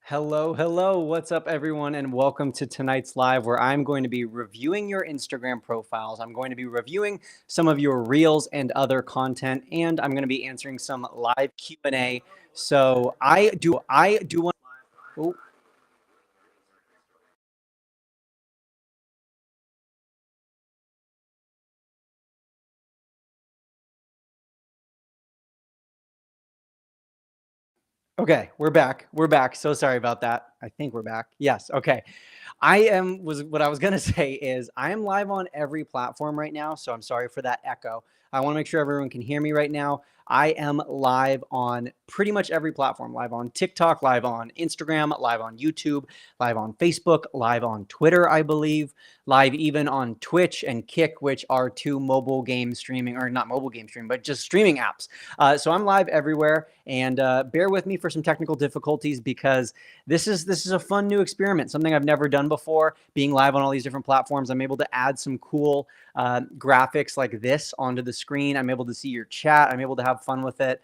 Hello, hello. What's up, everyone? And welcome to tonight's live where I'm going to be reviewing your Instagram profiles. I'm going to be reviewing some of your reels and other content, and I'm going to be answering some live Q&A. So I do want. Oh, okay, we're back. We're back. So sorry about that. I think we're back. Yes. Okay. What I was gonna say is I am live on every platform right now, so I'm sorry for that echo. I want to make sure everyone can hear me right now. I am live on pretty much every platform, live on TikTok, live on Instagram, live on YouTube, live on Facebook, live on Twitter, I believe, live even on Twitch and Kick, which are two mobile game streaming, or not mobile game streaming, but just streaming apps. So I'm live everywhere, and bear with me for some technical difficulties because this is a fun new experiment, something I've never done before. Being live on all these different platforms, I'm able to add some cool graphics like this onto the screen. I'm able to see your chat. I'm able to have fun with it.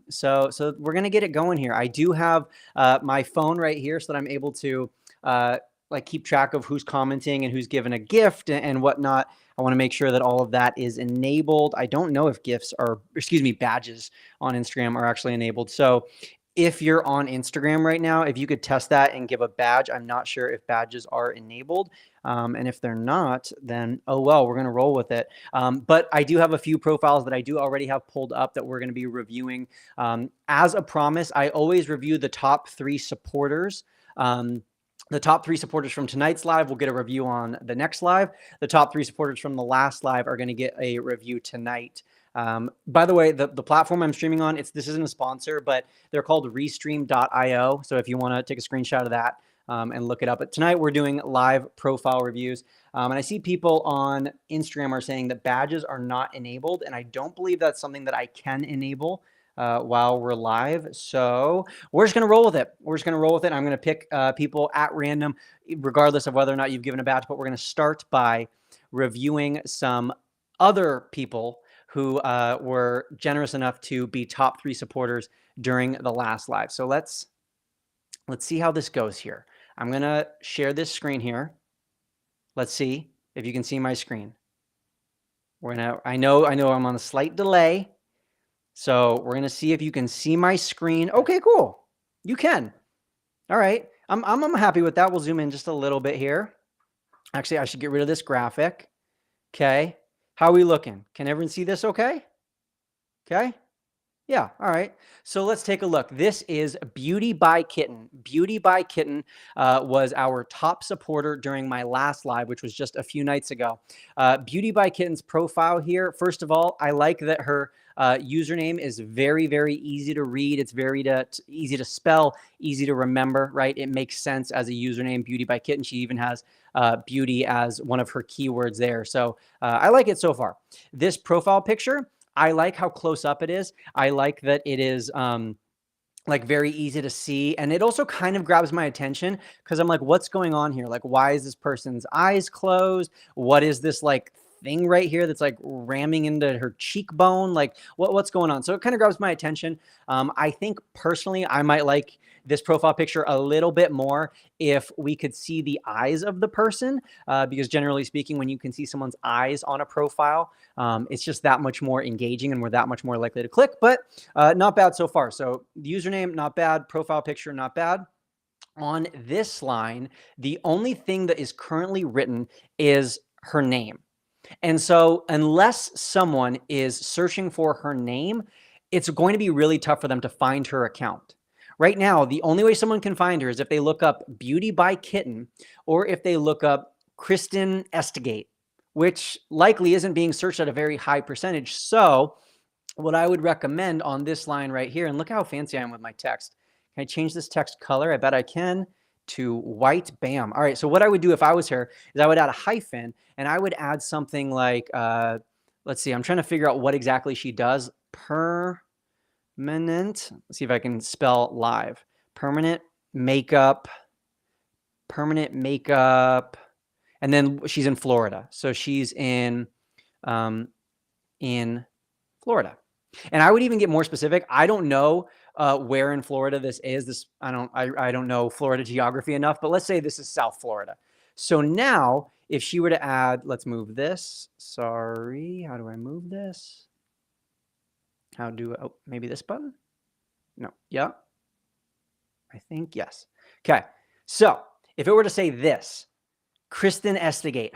So we're gonna get it going here. I do have my phone right here so that I'm able to uh, like keep track of who's commenting and who's given a gift and whatnot. I want to make sure that all of that is enabled. I don't know if gifts are, excuse me, badges on Instagram are actually enabled. So if you're on Instagram right now, if you could test that and give a badge. I'm not sure if badges are enabled. And if they're not, then oh well, we're going to roll with it. But I do have a few profiles that I do already have pulled up that we're going to be reviewing. As a promise, I always review the top 3 supporters. The top 3 supporters from tonight's live will get a review on the next live. The top 3 supporters from the last live are going to get a review tonight. By the way, the platform I'm streaming on, this isn't a sponsor, but they're called Restream.io. So if you want to take a screenshot of that and look it up. But tonight we're doing live profile reviews. And I see people on Instagram are saying that badges are not enabled. And I don't believe that's something that I can enable while we're live. So we're just going to roll with it. We're just going to roll with it. I'm going to pick people at random, regardless of whether or not you've given a badge. But we're going to start by reviewing some other people who were generous enough to be top 3 supporters during the last live. So let's see how this goes here. I'm going to share this screen here. Let's see if you can see my screen. I know I'm on a slight delay. So we're going to see if you can see my screen. Okay, cool. You can. All right. I'm happy with that. We'll zoom in just a little bit here. Actually, I should get rid of this graphic. Okay. How are we looking? Can everyone see this okay? Okay. Yeah, all right. So let's take a look. This is Beauty by Kitten. Beauty by Kitten was our top supporter during my last live, which was just a few nights ago. Beauty by Kitten's profile here, first of all, I like that her username is very, very easy to read. It's very easy to spell, easy to remember, right? It makes sense as a username, Beauty by Kitten. She even has beauty as one of her keywords there. So I like it so far. This profile picture, I like how close up it is. I like that it is like very easy to see. And it also kind of grabs my attention because I'm like, what's going on here? Like, why is this person's eyes closed? What is this like thing right here that's like ramming into her cheekbone? Like what's going on? So it kind of grabs my attention. I think personally, I might like this profile picture a little bit more if we could see the eyes of the person, because generally speaking, when you can see someone's eyes on a profile, it's just that much more engaging and we're that much more likely to click, but not bad so far. So the username, not bad. Profile picture, not bad. On this line, the only thing that is currently written is her name. And so unless someone is searching for her name, it's going to be really tough for them to find her account. Right now, the only way someone can find her is if they look up Beauty by Kitten or if they look up Kristen Estigate, which likely isn't being searched at a very high percentage. So what I would recommend on this line right here, and look how fancy I am with my text. Can I change this text color? I bet I can, to white. Bam. All right. So what I would do if I was her is I would add a hyphen and I would add something like, let's see, I'm trying to figure out what exactly she does. Permanent. Let's see if I can spell live. Permanent makeup. Permanent makeup. And then she's in Florida. So she's in Florida. And I would even get more specific. I don't know where in Florida this is. I don't know Florida geography enough, but let's say this is South Florida. So now if she were to add, let's move this. Sorry, how do I move this? Oh, maybe this button? No, yeah. I think yes. Okay. So if it were to say this, Kristen Estigate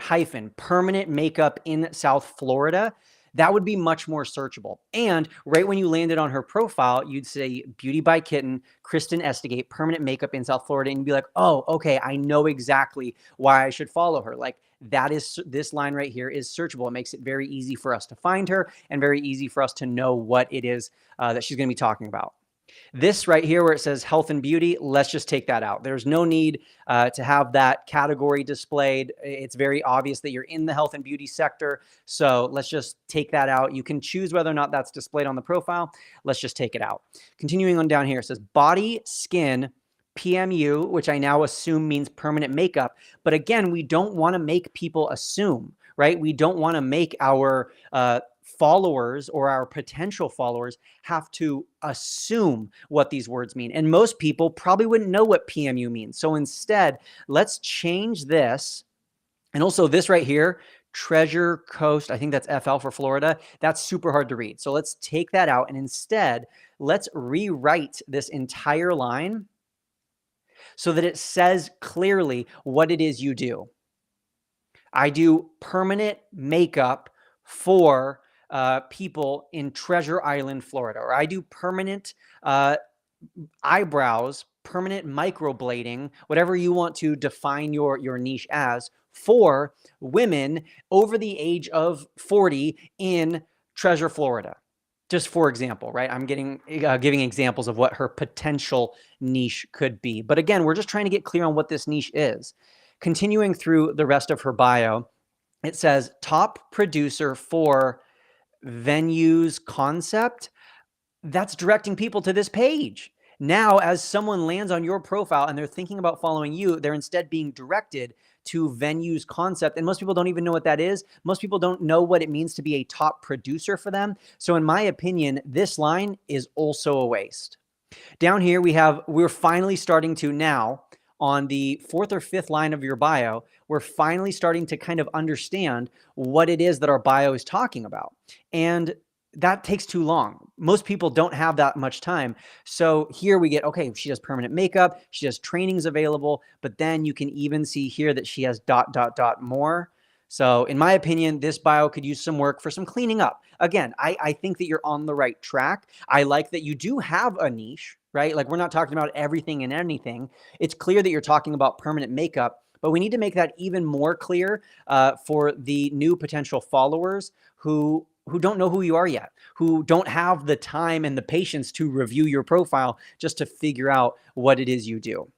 - permanent makeup in South Florida, that would be much more searchable. And right when you landed on her profile, you'd say Beauty by Kitten, Kristen Estigate, permanent makeup in South Florida. And you'd be like, oh, okay, I know exactly why I should follow her. Like this line right here is searchable. It makes it very easy for us to find her and very easy for us to know what it is that she's going to be talking about. This right here where it says health and beauty, let's just take that out. There's no need to have that category displayed. It's very obvious that you're in the health and beauty sector. So let's just take that out. You can choose whether or not that's displayed on the profile. Let's just take it out. Continuing on down here, it says body, skin, PMU, which I now assume means permanent makeup. But again, we don't want to make people assume, right? We don't want to make our followers or our potential followers have to assume what these words mean. And most people probably wouldn't know what PMU means. So instead, let's change this. And also this right here, Treasure Coast, I think that's FL for Florida. That's super hard to read. So let's take that out. And instead, let's rewrite this entire line so that it says clearly what it is you do. I do permanent makeup for people in Treasure Island, Florida, or I do permanent eyebrows, permanent microblading, whatever you want to define your niche as, for women over the age of 40 in Treasure, Florida. Just for example, right? I'm giving examples of what her potential niche could be. But again, we're just trying to get clear on what this niche is. Continuing through the rest of her bio, it says top producer for venues concept. That's directing people to this page. Now, as someone lands on your profile and they're thinking about following you, they're instead being directed to venues concept. And most people don't even know what that is. Most people don't know what it means to be a top producer for them. So in my opinion, this line is also a waste. Down here, we're finally starting to now, on the 4th or 5th line of your bio, we're finally starting to kind of understand what it is that our bio is talking about. And that takes too long. Most people don't have that much time. So here we get, okay, she does permanent makeup, she has trainings available, but then you can even see here that she has ... more. So in my opinion, this bio could use some work for some cleaning up. Again, I think that you're on the right track. I like that you do have a niche, right? Like we're not talking about everything and anything. It's clear that you're talking about permanent makeup, but we need to make that even more clear for the new potential followers who don't know who you are yet, who don't have the time and the patience to review your profile just to figure out what it is you do.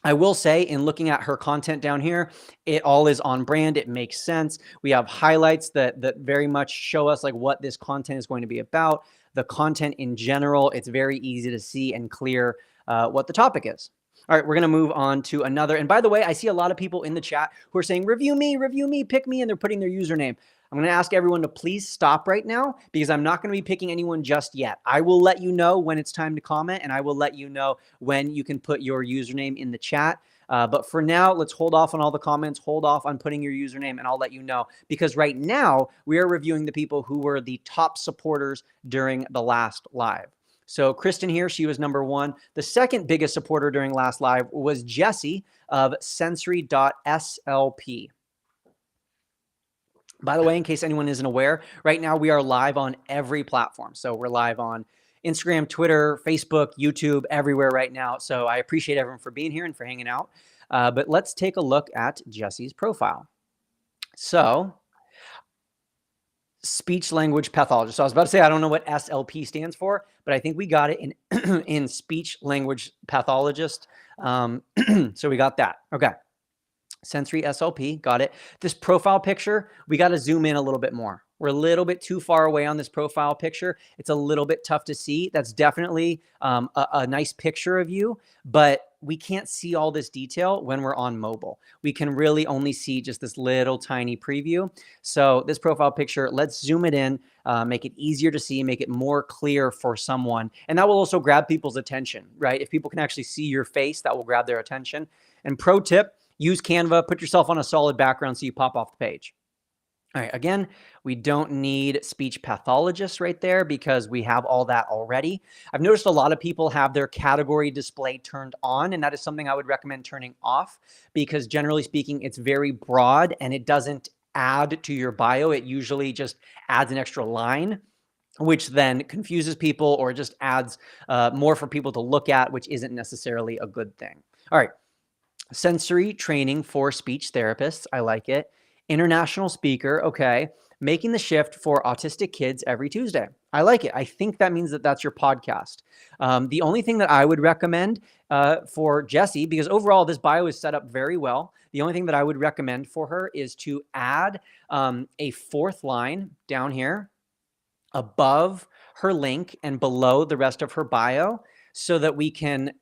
I will say, in looking at her content down here, it all is on brand. It makes sense. We have highlights that very much show us like what this content is going to be about. The content in general, it's very easy to see and clear what the topic is. All right, we're going to move on to another. And by the way, I see a lot of people in the chat who are saying, review me, pick me, and they're putting their username. I'm going to ask everyone to please stop right now because I'm not going to be picking anyone just yet. I will let you know when it's time to comment, and I will let you know when you can put your username in the chat. But for now, let's hold off on all the comments, hold off on putting your username, and I'll let you know. Because right now, we are reviewing the people who were the top supporters during the last live. So Kristen here, she was number 1. The second biggest supporter during last live was Jessie of Sensory.slp. By the way, in case anyone isn't aware, right now we are live on every platform. So we're live on Instagram, Twitter, Facebook, YouTube, everywhere right now. So I appreciate everyone for being here and for hanging out. But let's take a look at Jessie's profile. So speech language pathologist. So I was about to say, I don't know what SLP stands for, but I think we got it in, in speech language pathologist. So we got that. Okay. Sensory SLP, got it. This profile picture, we got to zoom in a little bit more. We're a little bit too far away on this profile picture. It's a little bit tough to see. That's definitely a nice picture of you, but we can't see all this detail when we're on mobile. We can really only see just this little tiny preview. So this profile picture, let's zoom it in, make it easier to see, make it more clear for someone. And that will also grab people's attention, right? If people can actually see your face, that will grab their attention. And pro tip, use Canva, put yourself on a solid background so you pop off the page. All right, again, we don't need speech pathologists right there because we have all that already. I've noticed a lot of people have their category display turned on, and that is something I would recommend turning off because generally speaking, it's very broad and it doesn't add to your bio. It usually just adds an extra line, which then confuses people or just adds more for people to look at, which isn't necessarily a good thing. All right, sensory training for speech therapists. I like it. International speaker, okay. Making the shift for autistic kids every Tuesday. I like it. I think that means that that's your podcast. The only thing that I would recommend for Jessie, because overall this bio is set up very well, the only thing that I would recommend for her is to add a fourth line down here above her link and below the rest of her bio so that we can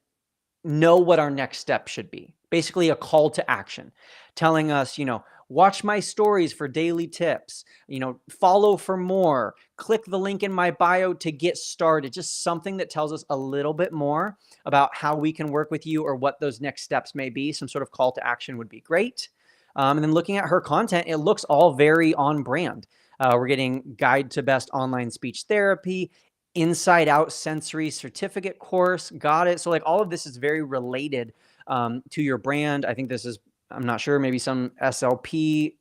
know what our next step should be. Basically a call to action telling us, watch my stories for daily tips, follow for more, click the link in my bio to get started. Just something that tells us a little bit more about how we can work with you or what those next steps may be. Some sort of call to action would be great. And then looking at her content, it looks all very on brand. We're getting guide to best online speech therapy, inside out sensory certificate course. Got it. So like all of this is very related to your brand. I think this is, I'm not sure, maybe some SLP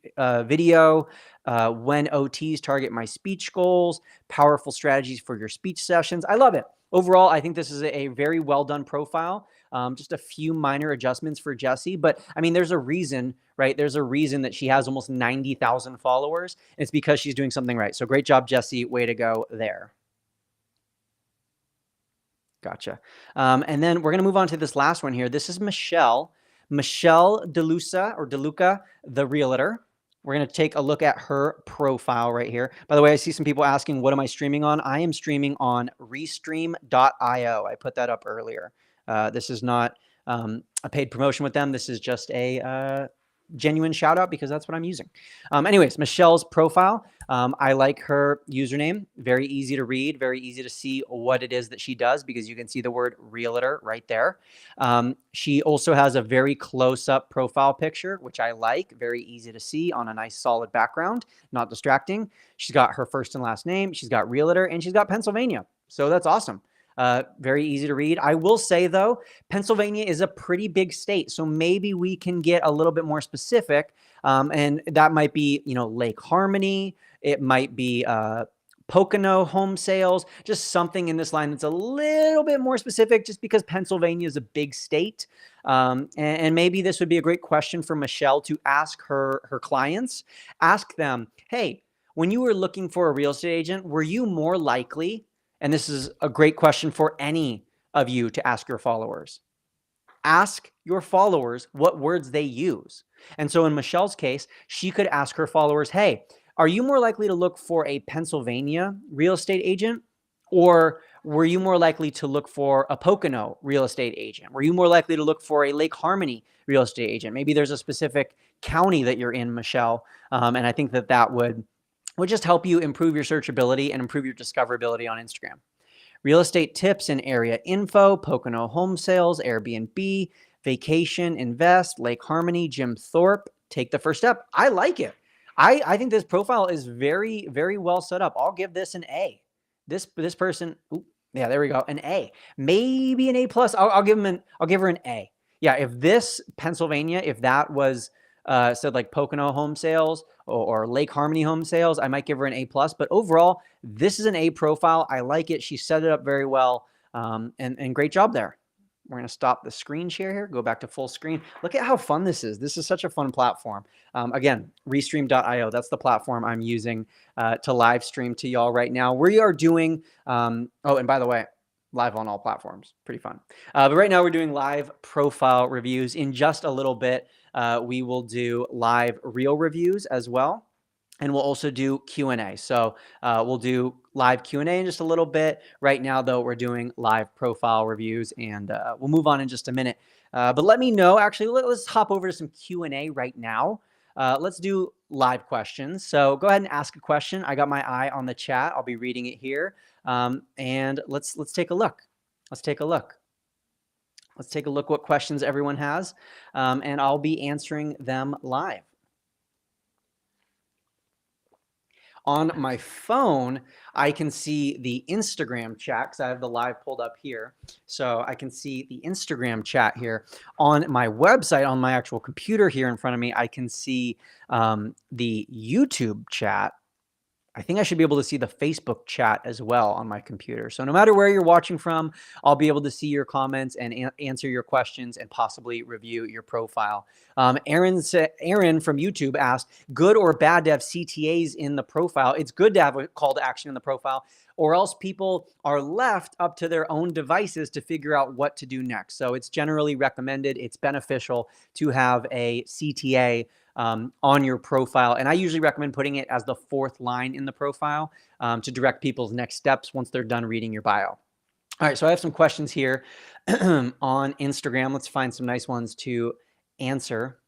video, when OTs target my speech goals, powerful strategies for your speech sessions. I love it. Overall, I think this is a very well done profile. Just a few minor adjustments for Jessie, but I mean, there's a reason, right? There's a reason that she has almost 90,000 followers. It's because she's doing something right. So great job, Jessie. Way to go there. Gotcha. And then we're going to move on to this last one here. This is Michelle DeLuca, the realtor. We're going to take a look at her profile right here. By the way, I see some people asking, what am I streaming on? I am streaming on Restream.io. I put that up earlier. This is not a paid promotion with them. This is just a genuine shout out because that's what I'm using. Anyways, Michelle's profile. I like her username. Very easy to read, very easy to see what it is that she does because you can see the word realtor right there. She also has a very close-up profile picture, which I like. Very easy to see on a nice solid background, not distracting. She's got her first and last name. She's got realtor and she's got Pennsylvania. So that's awesome. Very easy to read. I will say though, Pennsylvania is a pretty big state. So maybe we can get a little bit more specific. And that might be, Lake Harmony. It might be, Pocono home sales, just something in this line that's a little bit more specific just because Pennsylvania is a big state. And maybe this would be a great question for Michelle to ask her clients. Ask them, hey, when you were looking for a real estate agent, were you more likely, and this is a great question for any of you to ask your followers. Ask your followers what words they use. And so in Michelle's case, she could ask her followers, hey, are you more likely to look for a Pennsylvania real estate agent? Or were you more likely to look for a Pocono real estate agent? Were you more likely to look for a Lake Harmony real estate agent? Maybe there's a specific county that you're in, Michelle. And I think that would just help you improve your searchability and improve your discoverability on Instagram. Real estate tips and area info, Pocono home sales, Airbnb, vacation, invest, Lake Harmony, Jim Thorpe, take the first step. I like it. I think this profile is very, very well set up. I'll give this an A. This person, yeah, there we go, an A. Maybe an A plus. I'll give her an A. Yeah, if this Pennsylvania, if that was said like Pocono home sales or Lake Harmony home sales, I might give her an A plus. But overall, this is an A profile. I like it. She set it up very well, and great job there. We're going to stop the screen share here, go back to full screen. Look at how fun this is. This is such a fun platform. Again, Restream.io, that's the platform I'm using to live stream to y'all right now. We are doing, oh, and by the way, live on all platforms, pretty fun. But right now we're doing live profile reviews. In just a little bit, we will do live reel reviews as well. And we'll also do Q&A. So we'll do live Q&A in just a little bit. Right now, though, we're doing live profile reviews, and we'll move on in just a minute. But let me know. Actually, let's hop over to some Q&A right now. Let's do live questions. So go ahead and ask a question. I got my eye on the chat. I'll be reading it here. And let's take a look. Let's take a look. Let's take a look what questions everyone has, and I'll be answering them live. On my phone, I can see the Instagram chat because I have the live pulled up here. So I can see the Instagram chat here. On my website, on my actual computer here in front of me, I can see the YouTube chat. I think I should be able to see the Facebook chat as well on my computer. So no matter where you're watching from, I'll be able to see your comments and answer your questions and possibly review your profile. Aaron from YouTube asked, good or bad to have CTAs in the profile? It's good to have a call to action in the profile, or else people are left up to their own devices to figure out what to do next. So it's generally recommended, it's beneficial to have a CTA on your profile. And I usually recommend putting it as the fourth line in the profile to direct people's next steps once they're done reading your bio. All right, so I have some questions here on Instagram. Let's find some nice ones to answer.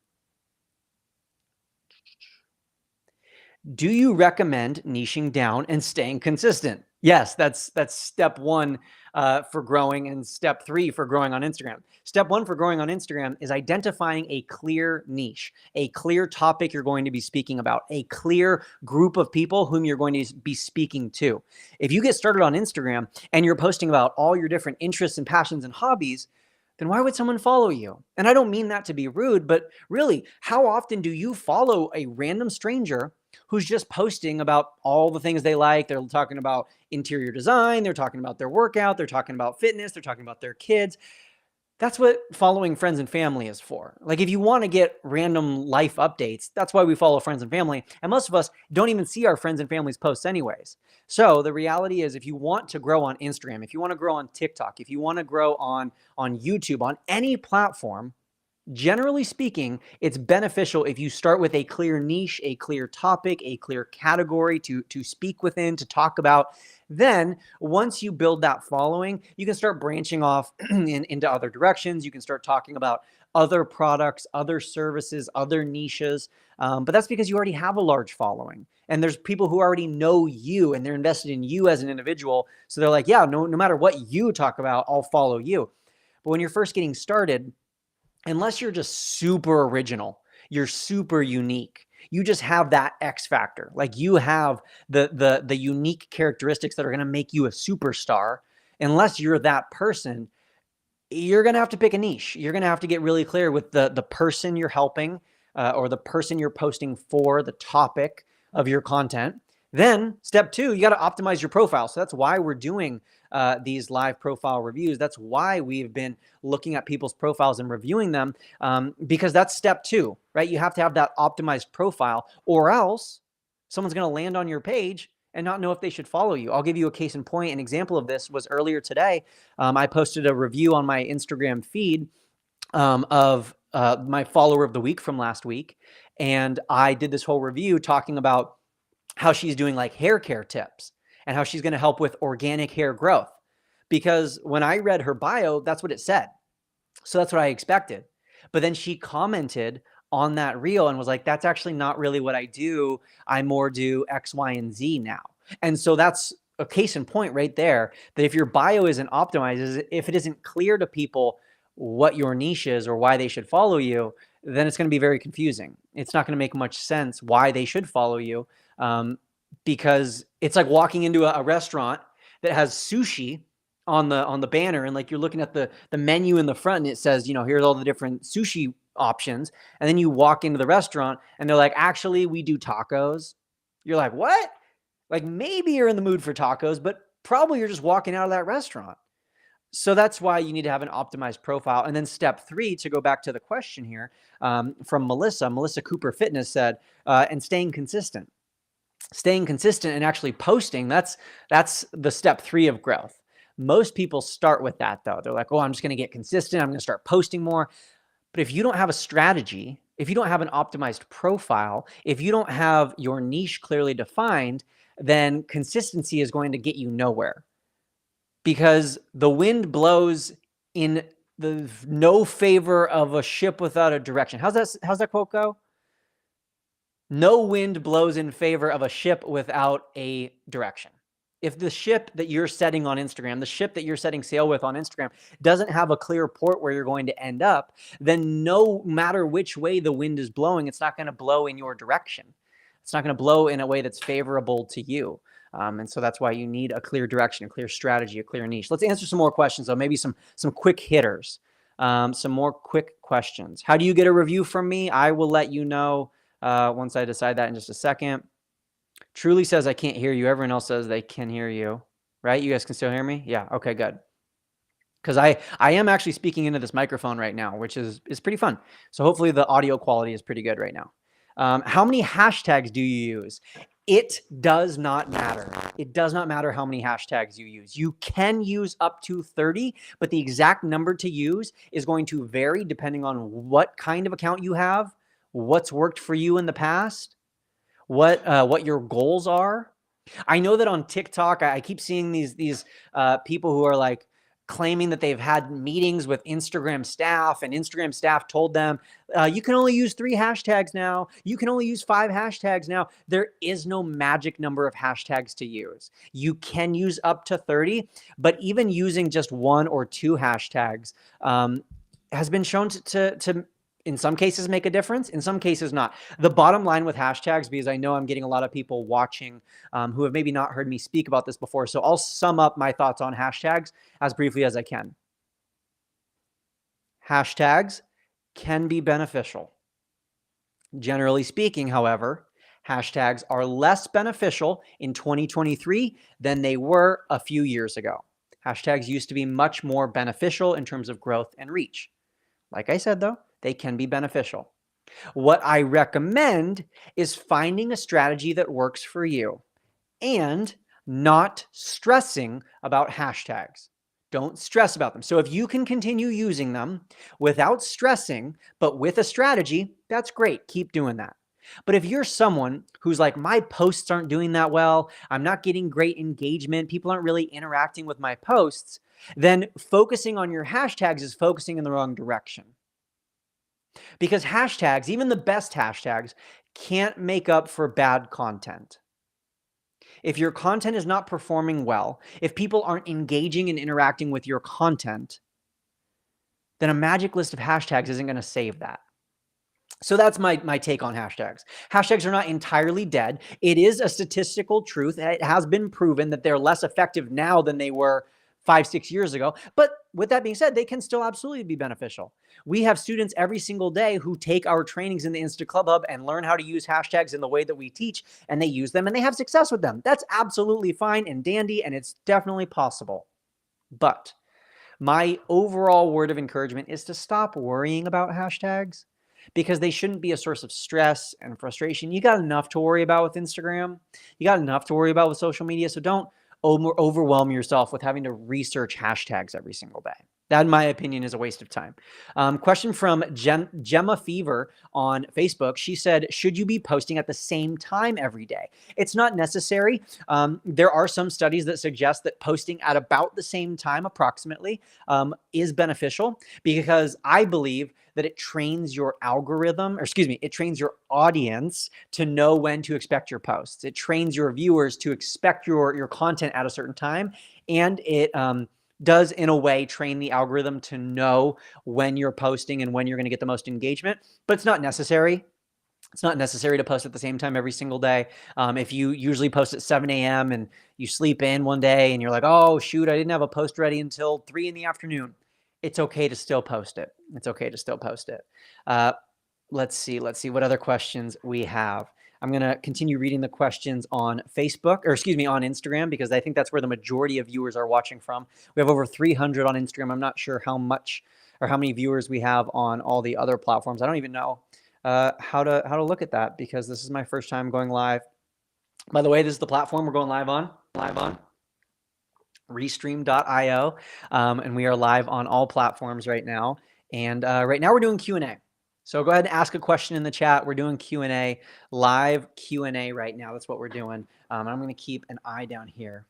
Do you recommend niching down and staying consistent? Yes, that's step one for growing, and step three for growing on Instagram. Step one for growing on Instagram is identifying a clear niche, a clear topic you're going to be speaking about, a clear group of people whom you're going to be speaking to. If you get started on Instagram and you're posting about all your different interests and passions and hobbies, then why would someone follow you? And I don't mean that to be rude, but really, how often do you follow a random stranger who's just posting about all the things they like? They're talking about interior design, they're talking about their workout, they're talking about fitness, they're talking about their kids. That's what following friends and family is for. Like, if you want to get random life updates, that's why we follow friends and family. And most of us don't even see our friends and family's posts anyways. So the reality is, if you want to grow on Instagram, if you want to grow on TikTok, if you want to grow on YouTube, on any platform, generally speaking, it's beneficial if you start with a clear niche, a clear topic, a clear category to speak within, to talk about. Then once you build that following, you can start branching off into other directions. You can start talking about other products, other services, other niches. But that's because you already have a large following. And there's people who already know you and they're invested in you as an individual. So they're like, yeah, no matter what you talk about, I'll follow you. But when you're first getting started, unless you're just super original, you're super unique, you just have that X factor. Like, you have the unique characteristics that are going to make you a superstar. Unless you're that person, you're going to have to pick a niche. You're going to have to get really clear with the person you're helping or the person you're posting for, the topic of your content. Then step two, you got to optimize your profile. So that's why we're doing these live profile reviews. That's why we've been looking at people's profiles and reviewing them, because that's step two, right? You have to have that optimized profile, or else someone's going to land on your page and not know if they should follow you. I'll give you a case in point. An example of this was earlier today. I posted a review on my Instagram feed of my follower of the week from last week. And I did this whole review talking about how she's doing like hair care tips and how she's going to help with organic hair growth. Because when I read her bio, that's what it said. So that's what I expected. But then she commented on that reel and was like, that's actually not really what I do. I more do X, Y, and Z now. And so that's a case in point right there, that if your bio isn't optimized, if it isn't clear to people what your niche is or why they should follow you, then it's going to be very confusing. It's not going to make much sense why they should follow you. Because it's like walking into a restaurant that has sushi on the banner, and like you're looking at the menu in the front and it says, you know, here's all the different sushi options. And then you walk into the restaurant and they're like, actually, we do tacos. You're like, what? Like, maybe you're in the mood for tacos, but probably you're just walking out of that restaurant. So that's why you need to have an optimized profile. And then step three, to go back to the question here from Melissa Cooper Fitness said, and staying consistent. Staying consistent and actually posting, that's the step three of growth. Most people start with that though. They're like, oh, I'm just going to get consistent. I'm going to start posting more. But if you don't have a strategy, if you don't have an optimized profile, if you don't have your niche clearly defined, then consistency is going to get you nowhere, because the wind blows in the no favor of a ship without a direction. How's that quote go? No wind blows in favor of a ship without a direction. If the ship that you're setting on Instagram, the ship that you're setting sail with on Instagram, doesn't have a clear port where you're going to end up, then no matter which way the wind is blowing, it's not going to blow in your direction. It's not going to blow in a way that's favorable to you. And so that's why you need a clear direction, a clear strategy, a clear niche. Let's answer some more questions, though. Maybe some quick hitters, some more quick questions. How do you get a review from me? I will let you know once I decide that in just a second. Truly says, I can't hear you. Everyone else says they can hear you, right? You guys can still hear me? Yeah. Okay, good. Because I am actually speaking into this microphone right now, which is pretty fun. So hopefully the audio quality is pretty good right now. How many hashtags do you use? It does not matter. It does not matter how many hashtags you use. You can use up to 30, but the exact number to use is going to vary depending on what kind of account you have, what's worked for you in the past, what your goals are. I know that on TikTok, I keep seeing these people who are like claiming that they've had meetings with Instagram staff, and Instagram staff told them, you can only use 3 hashtags now. You can only use 5 hashtags now. There is no magic number of hashtags to use. You can use up to 30, but even using just 1 or 2 hashtags has been shown to in some cases make a difference, in some cases not. The bottom line with hashtags, because I know I'm getting a lot of people watching who have maybe not heard me speak about this before, so I'll sum up my thoughts on hashtags as briefly as I can. Hashtags can be beneficial. Generally speaking, however, hashtags are less beneficial in 2023 than they were a few years ago. Hashtags used to be much more beneficial in terms of growth and reach. Like I said, though, they can be beneficial. What I recommend is finding a strategy that works for you and not stressing about hashtags. Don't stress about them. So if you can continue using them without stressing, but with a strategy, that's great. Keep doing that. But if you're someone who's like, my posts aren't doing that well, I'm not getting great engagement, people aren't really interacting with my posts, then focusing on your hashtags is focusing in the wrong direction. Because hashtags, even the best hashtags, can't make up for bad content. If your content is not performing well, if people aren't engaging and interacting with your content, then a magic list of hashtags isn't going to save that. So that's my take on hashtags. Hashtags are not entirely dead. It is a statistical truth. It has been proven that they're less effective now than they were 5-6 years ago. But with that being said, they can still absolutely be beneficial. We have students every single day who take our trainings in the Insta Club Hub and learn how to use hashtags in the way that we teach, and they use them and they have success with them. That's absolutely fine and dandy, and it's definitely possible. But my overall word of encouragement is to stop worrying about hashtags, because they shouldn't be a source of stress and frustration. You got enough to worry about with Instagram. You got enough to worry about with social media. So don't overwhelm yourself with having to research hashtags every single day. That, in my opinion, is a waste of time. Question from Gemma Fever on Facebook. She said, should you be posting at the same time every day? It's not necessary. There are some studies that suggest that posting at about the same time, approximately, is beneficial, because I believe that it trains your algorithm, or excuse me, it trains your audience to know when to expect your posts. It trains your viewers to expect your content at a certain time, and it does in a way train the algorithm to know when you're posting and when you're going to get the most engagement, but it's not necessary. It's not necessary to post at the same time every single day. If you usually post at 7 a.m. and you sleep in one day and you're like, oh shoot, I didn't have a post ready until 3 in the afternoon. It's okay to still post it. It's okay to still post it. Let's see what other questions we have. I'm going to continue reading the questions on Facebook, or excuse me, on Instagram, because I think that's where the majority of viewers are watching from. We have over 300 on Instagram. I'm not sure how much or how many viewers we have on all the other platforms. I don't even know how to look at that, because this is my first time going live. By the way, this is the platform we're going live on. Restream.io, and we are live on all platforms right now. And right now we're doing Q&A. So go ahead and ask a question in the chat. We're doing Q&A, live Q&A right now. That's what we're doing. I'm going to keep an eye down here.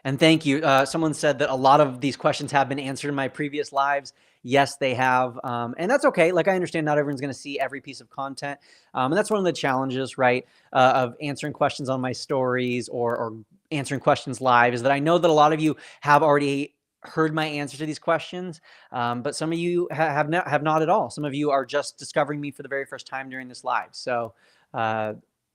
And thank you. Someone said that a lot of these questions have been answered in my previous lives. Yes, they have. And that's okay. Like, I understand not everyone's going to see every piece of content. And that's one of the challenges, right, of answering questions on my stories or answering questions live, is that I know that a lot of you have already heard my answer to these questions, but some of you have not at all. Some of you are just discovering me for the very first time during this live. So,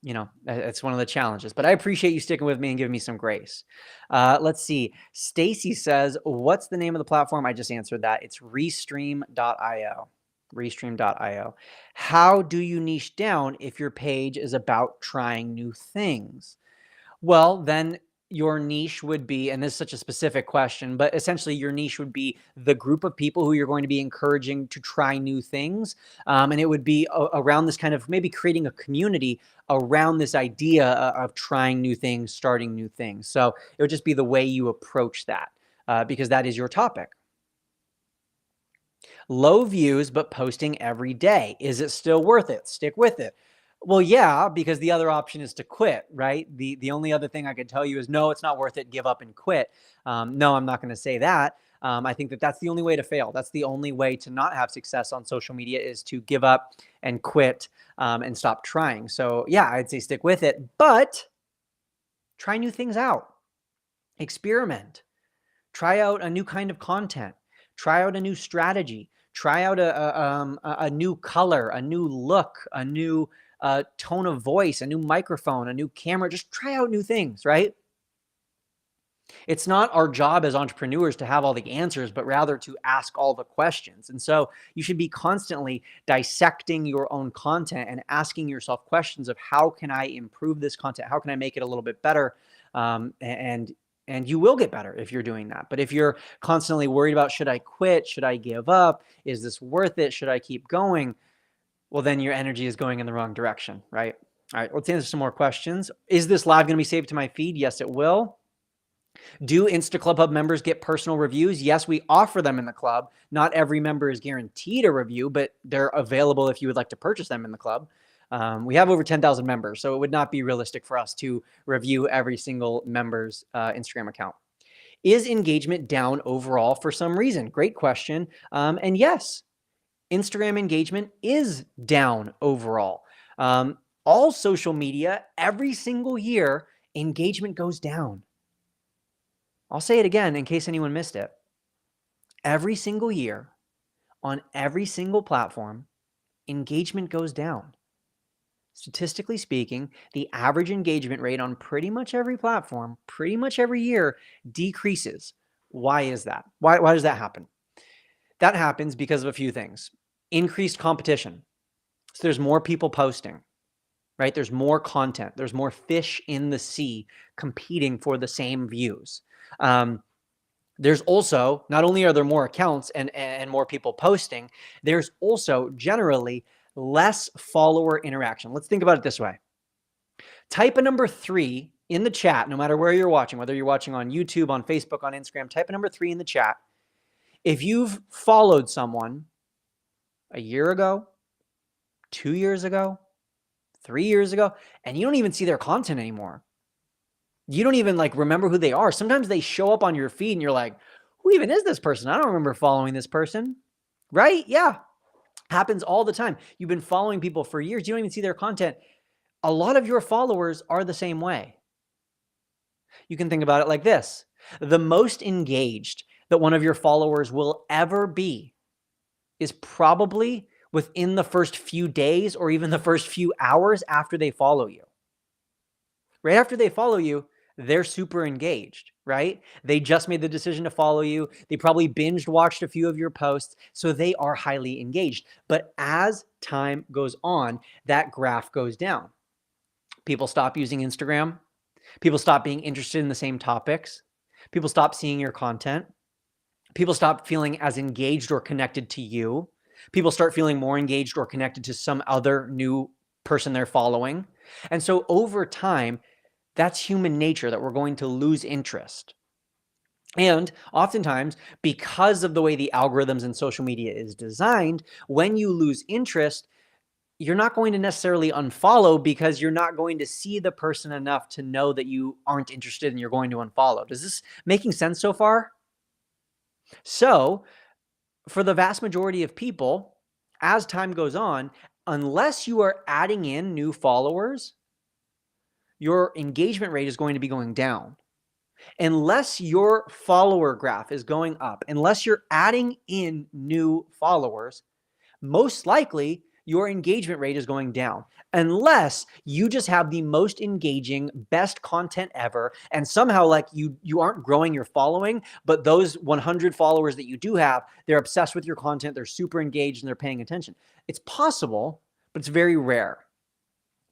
you know, it's one of the challenges, but I appreciate you sticking with me and giving me some grace. Let's see. Stacy says, what's the name of the platform? I just answered that. It's Restream.io. Restream.io. How do you niche down if your page is about trying new things? Well, then your niche would be, and this is such a specific question, but essentially your niche would be the group of people who you're going to be encouraging to try new things. And it would be around this kind of maybe creating a community around this idea of trying new things, starting new things. So it would just be the way you approach that, because that is your topic. Low views, but posting every day. Is it still worth it? Stick with it. Well, yeah, because the other option is to quit, right? The only other thing I could tell you is, no, it's not worth it. Give up and quit. No, I'm not going to say that. I think that that's the only way to fail. That's the only way to not have success on social media, is to give up and quit and stop trying. So yeah, I'd say stick with it, but try new things out. Experiment. Try out a new kind of content. Try out a new strategy. Try out a new color, a new look, a new tone of voice, a new microphone, a new camera. Just try out new things, right? It's not our job as entrepreneurs to have all the answers, but rather to ask all the questions. And so you should be constantly dissecting your own content and asking yourself questions of, how can I improve this content? How can I make it a little bit better? And you will get better if you're doing that. But if you're constantly worried about, should I quit? Should I give up? Is this worth it? Should I keep going? Well, then your energy is going in the wrong direction, right? All right, let's answer some more questions. Is this live going to be saved to my feed? Yes, it will. Do Insta Club Hub members get personal reviews? Yes, we offer them in the club. Not every member is guaranteed a review, but they're available if you would like to purchase them in the club. We have over 10,000 members, so it would not be realistic for us to review every single member's Instagram account. Is engagement down overall for some reason? Great question. And yes, Instagram engagement is down overall. All social media, every single year, engagement goes down. I'll say it again in case anyone missed it. Every single year, on every single platform, engagement goes down. Statistically speaking, the average engagement rate on pretty much every platform, pretty much every year, decreases. Why is that? Why does that happen? That happens because of a few things. Increased competition. So there's more people posting, right? There's more content. There's more fish in the sea competing for the same views. There's also, not only are there more accounts and more people posting, there's also generally less follower interaction. Let's think about it this way. Type a number 3 in the chat, no matter where you're watching, whether you're watching on YouTube, on Facebook, on Instagram, type a number 3 in the chat. If you've followed someone a year ago, 2 years ago, 3 years ago, and you don't even see their content anymore, you don't even remember who they are. Sometimes they show up on your feed and you're like, who even is this person? I don't remember following this person, right? Yeah, happens all the time. You've been following people for years. You don't even see their content. A lot of your followers are the same way. You can think about it like this. The most engaged that one of your followers will ever be is probably within the first few days or even the first few hours after they follow you. Right after they follow you, they're super engaged, right? They just made the decision to follow you. They probably binged watched a few of your posts, so they are highly engaged. But as time goes on, that graph goes down. People stop using Instagram. People stop being interested in the same topics. People stop seeing your content. People stop feeling as engaged or connected to you. People start feeling more engaged or connected to some other new person they're following. And so over time, that's human nature, that we're going to lose interest. And oftentimes, because of the way the algorithms in social media is designed, when you lose interest, you're not going to necessarily unfollow because you're not going to see the person enough to know that you aren't interested and you're going to unfollow. Does this making sense so far? So, for the vast majority of people, as time goes on, unless you are adding in new followers, your engagement rate is going to be going down. Unless your follower graph is going up, unless you're adding in new followers, most likely your engagement rate is going down. Unless you just have the most engaging, best content ever, and somehow like you aren't growing your following, but those 100 followers that you do have, they're obsessed with your content, they're super engaged, and they're paying attention. It's possible, but it's very rare.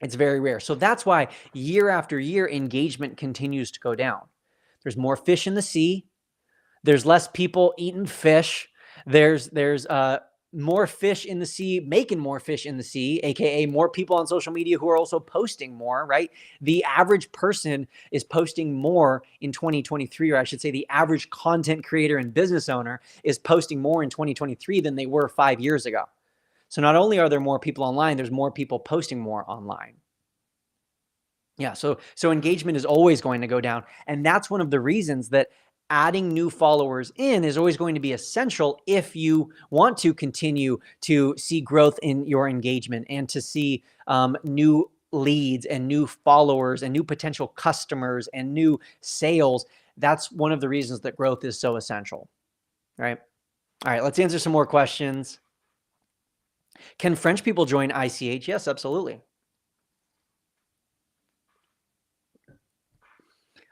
It's very rare. So that's why year after year, engagement continues to go down. There's more fish in the sea. There's less people eating fish. There's more fish in the sea, making more fish in the sea, aka more people on social media who are also posting more, right? The average person is posting more in 2023, or I should say the average content creator and business owner is posting more in 2023 than they were 5 years ago. So not only are there more people online, there's more people posting more online. Yeah, so engagement is always going to go down. And that's one of the reasons that adding new followers in is always going to be essential if you want to continue to see growth in your engagement and to see new leads and new followers and new potential customers and new sales. That's one of the reasons that growth is so essential, right? All right, let's answer some more questions. Can French people join ICH? Yes, absolutely.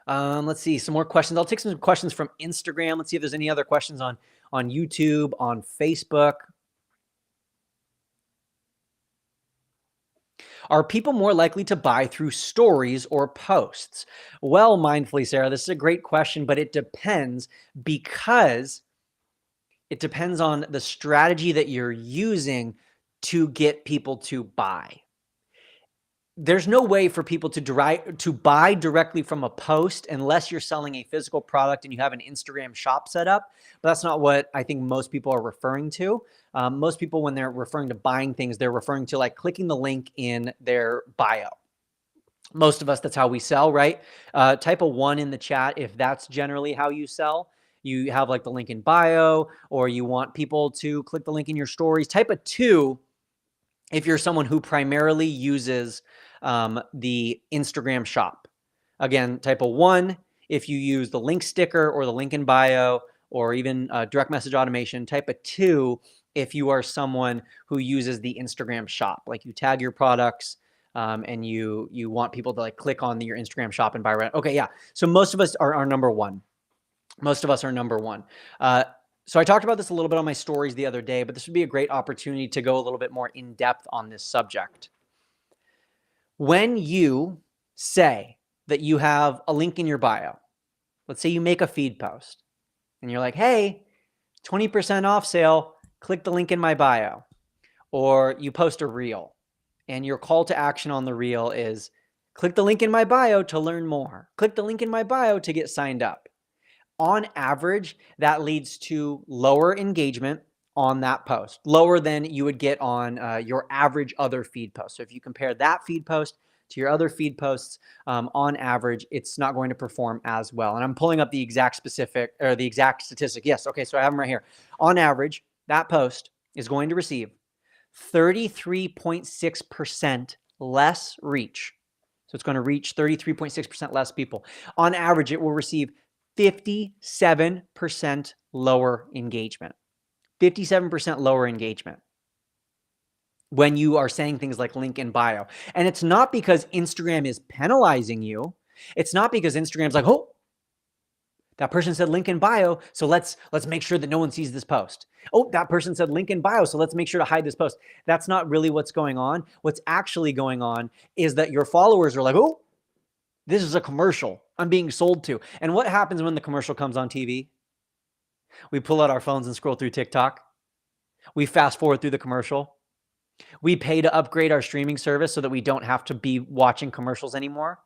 Let's see some more questions. I'll take some questions from Instagram. Let's see if there's any other questions on YouTube, on Facebook. Are people more likely to buy through stories or posts? Well, mindfully, Sarah, this is a great question, but it depends because it depends on the strategy that you're using to get people to buy. There's no way for people to buy directly from a post unless you're selling a physical product and you have an Instagram shop set up. But that's not what I think most people are referring to. Most people, when they're referring to buying things, they're referring to like clicking the link in their bio. Most of us, that's how we sell, right? Type a 1 in the chat if that's generally how you sell. You have like the link in bio, or you want people to click the link in your stories. Type a 2 if you're someone who primarily uses the Instagram shop. Again, type a 1 if you use the link sticker or the link in bio or even direct message automation. Type a 2 if you are someone who uses the Instagram shop, like you tag your products and you want people to like click on your Instagram shop and buy right. Okay, yeah. So most of us are number 1. Most of us are number 1. So I talked about this a little bit on my stories the other day, but this would be a great opportunity to go a little bit more in depth on this subject. When you say that you have a link in your bio, let's say you make a feed post and you're like, hey, 20% off sale, click the link in my bio. Or you post a reel and your call to action on the reel is click the link in my bio to learn more. Click the link in my bio to get signed up. On average, that leads to lower engagement on that post, lower than you would get on your average other feed post. So if you compare that feed post to your other feed posts, on average, it's not going to perform as well. And I'm pulling up the exact specific or the exact statistic. Yes. Okay. So I have them right here. On average, that post is going to receive 33.6% less reach. So it's going to reach 33.6% less people. On average, it will receive 57% lower engagement. 57% lower engagement when you are saying things like link in bio. And it's not because Instagram is penalizing you. It's not because Instagram's like, oh, that person said link in bio, so let's make sure that no one sees this post. Oh, that person said link in bio, so let's make sure to hide this post. That's not really what's going on. What's actually going on is that your followers are like, oh, this is a commercial I'm being sold to. And what happens when the commercial comes on TV? We pull out our phones and scroll through TikTok. We fast forward through the commercial. We pay to upgrade our streaming service so that we don't have to be watching commercials anymore.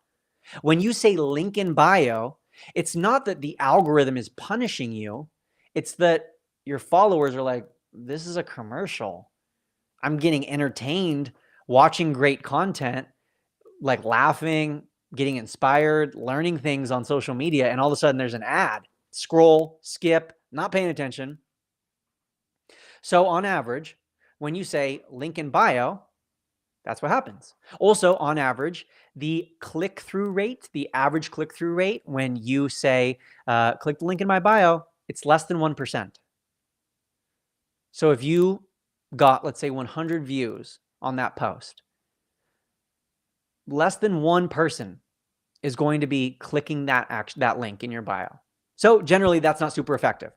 When you say link in bio, It's not that the algorithm is punishing you. It's that your followers are like, this is a commercial. I'm getting entertained, watching great content, like laughing, getting inspired, learning things on social media, and all of a sudden there's an ad. Scroll, skip, not paying attention. So on average, when you say link in bio, that's what happens. Also, on average, the click-through rate, the average click-through rate, when you say, click the link in my bio, it's less than 1%. So if you got, let's say, 100 views on that post, less than one person is going to be clicking that link in your bio. So generally, that's not super effective.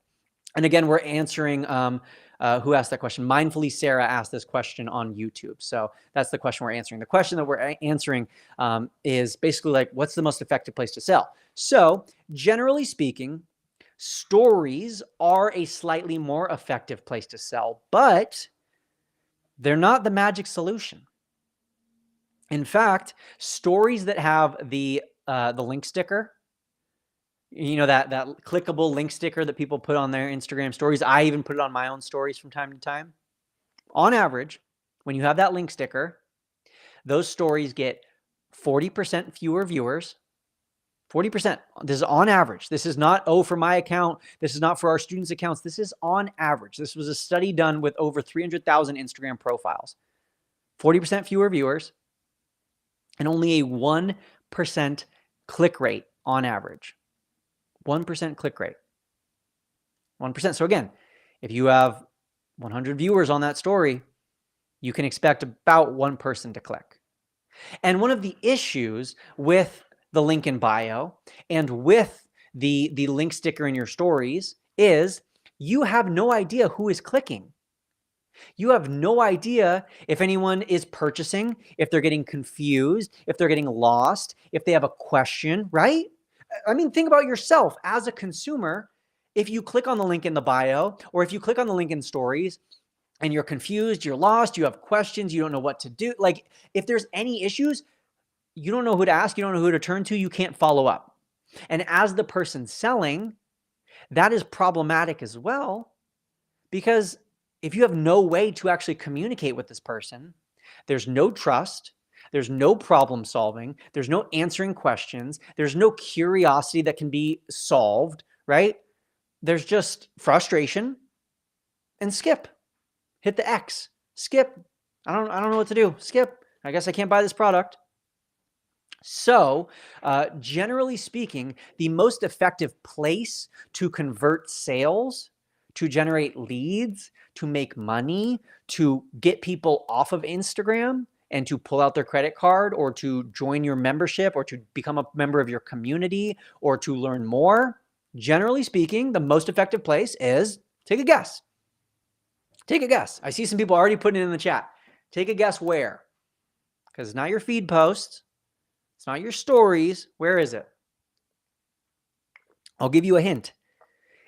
And again, we're answering, who asked that question? Mindfully Sarah asked this question on YouTube. So that's the question we're answering. The question that we're answering is basically like, what's the most effective place to sell? So generally speaking, stories are a slightly more effective place to sell, but they're not the magic solution. In fact, stories that have the link sticker, you know, that clickable link sticker that people put on their Instagram stories. I even put it on my own stories from time to time. On average, when you have that link sticker, those stories get 40% fewer viewers. 40%. This is on average. This is not, oh, for my account. This is not for our students' accounts. This is on average. This was a study done with over 300,000 Instagram profiles. 40% fewer viewers and only a 1% click rate on average. 1% click rate. 1%. So again, if you have 100 viewers on that story, you can expect about one person to click. And one of the issues with the link in bio and with the link sticker in your stories is you have no idea who is clicking. You have no idea if anyone is purchasing, if they're getting confused, if they're getting lost, if they have a question, right? I mean, think about yourself as a consumer. If you click on the link in the bio, or if you click on the link in stories and you're confused, you're lost, you have questions, you don't know what to do. Like if there's any issues, you don't know who to ask, you don't know who to turn to, you can't follow up. And as the person selling, that is problematic as well, because if you have no way to actually communicate with this person, there's no trust, there's no problem solving, there's no answering questions, there's no curiosity that can be solved, right? There's just frustration and skip. Hit the X, skip. I don't know what to do. Skip. I guess I can't buy this product. So generally speaking, the most effective place to convert sales, to generate leads, to make money, to get people off of Instagram and to pull out their credit card or to join your membership or to become a member of your community or to learn more, generally speaking, the most effective place is, take a guess. Take a guess. I see some people already putting it in the chat. Take a guess where? Because it's not your feed posts. It's not your stories. Where is it? I'll give you a hint.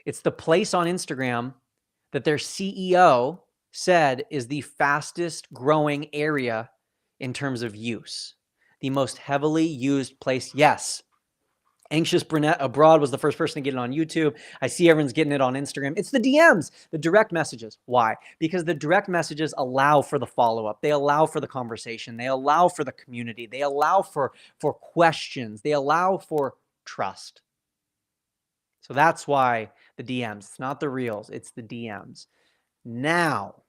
It's the place on Instagram that their CEO said is the fastest growing area in terms of use. The most heavily used place. Yes. Anxious Brunette Abroad was the first person to get it on YouTube. I see everyone's getting it on Instagram. It's the DMs, the direct messages. Why? Because the direct messages allow for the follow-up. They allow for the conversation. They allow for the community. They allow for questions. They allow for trust. So that's why the DMs. It's not the reels. It's the DMs. Now,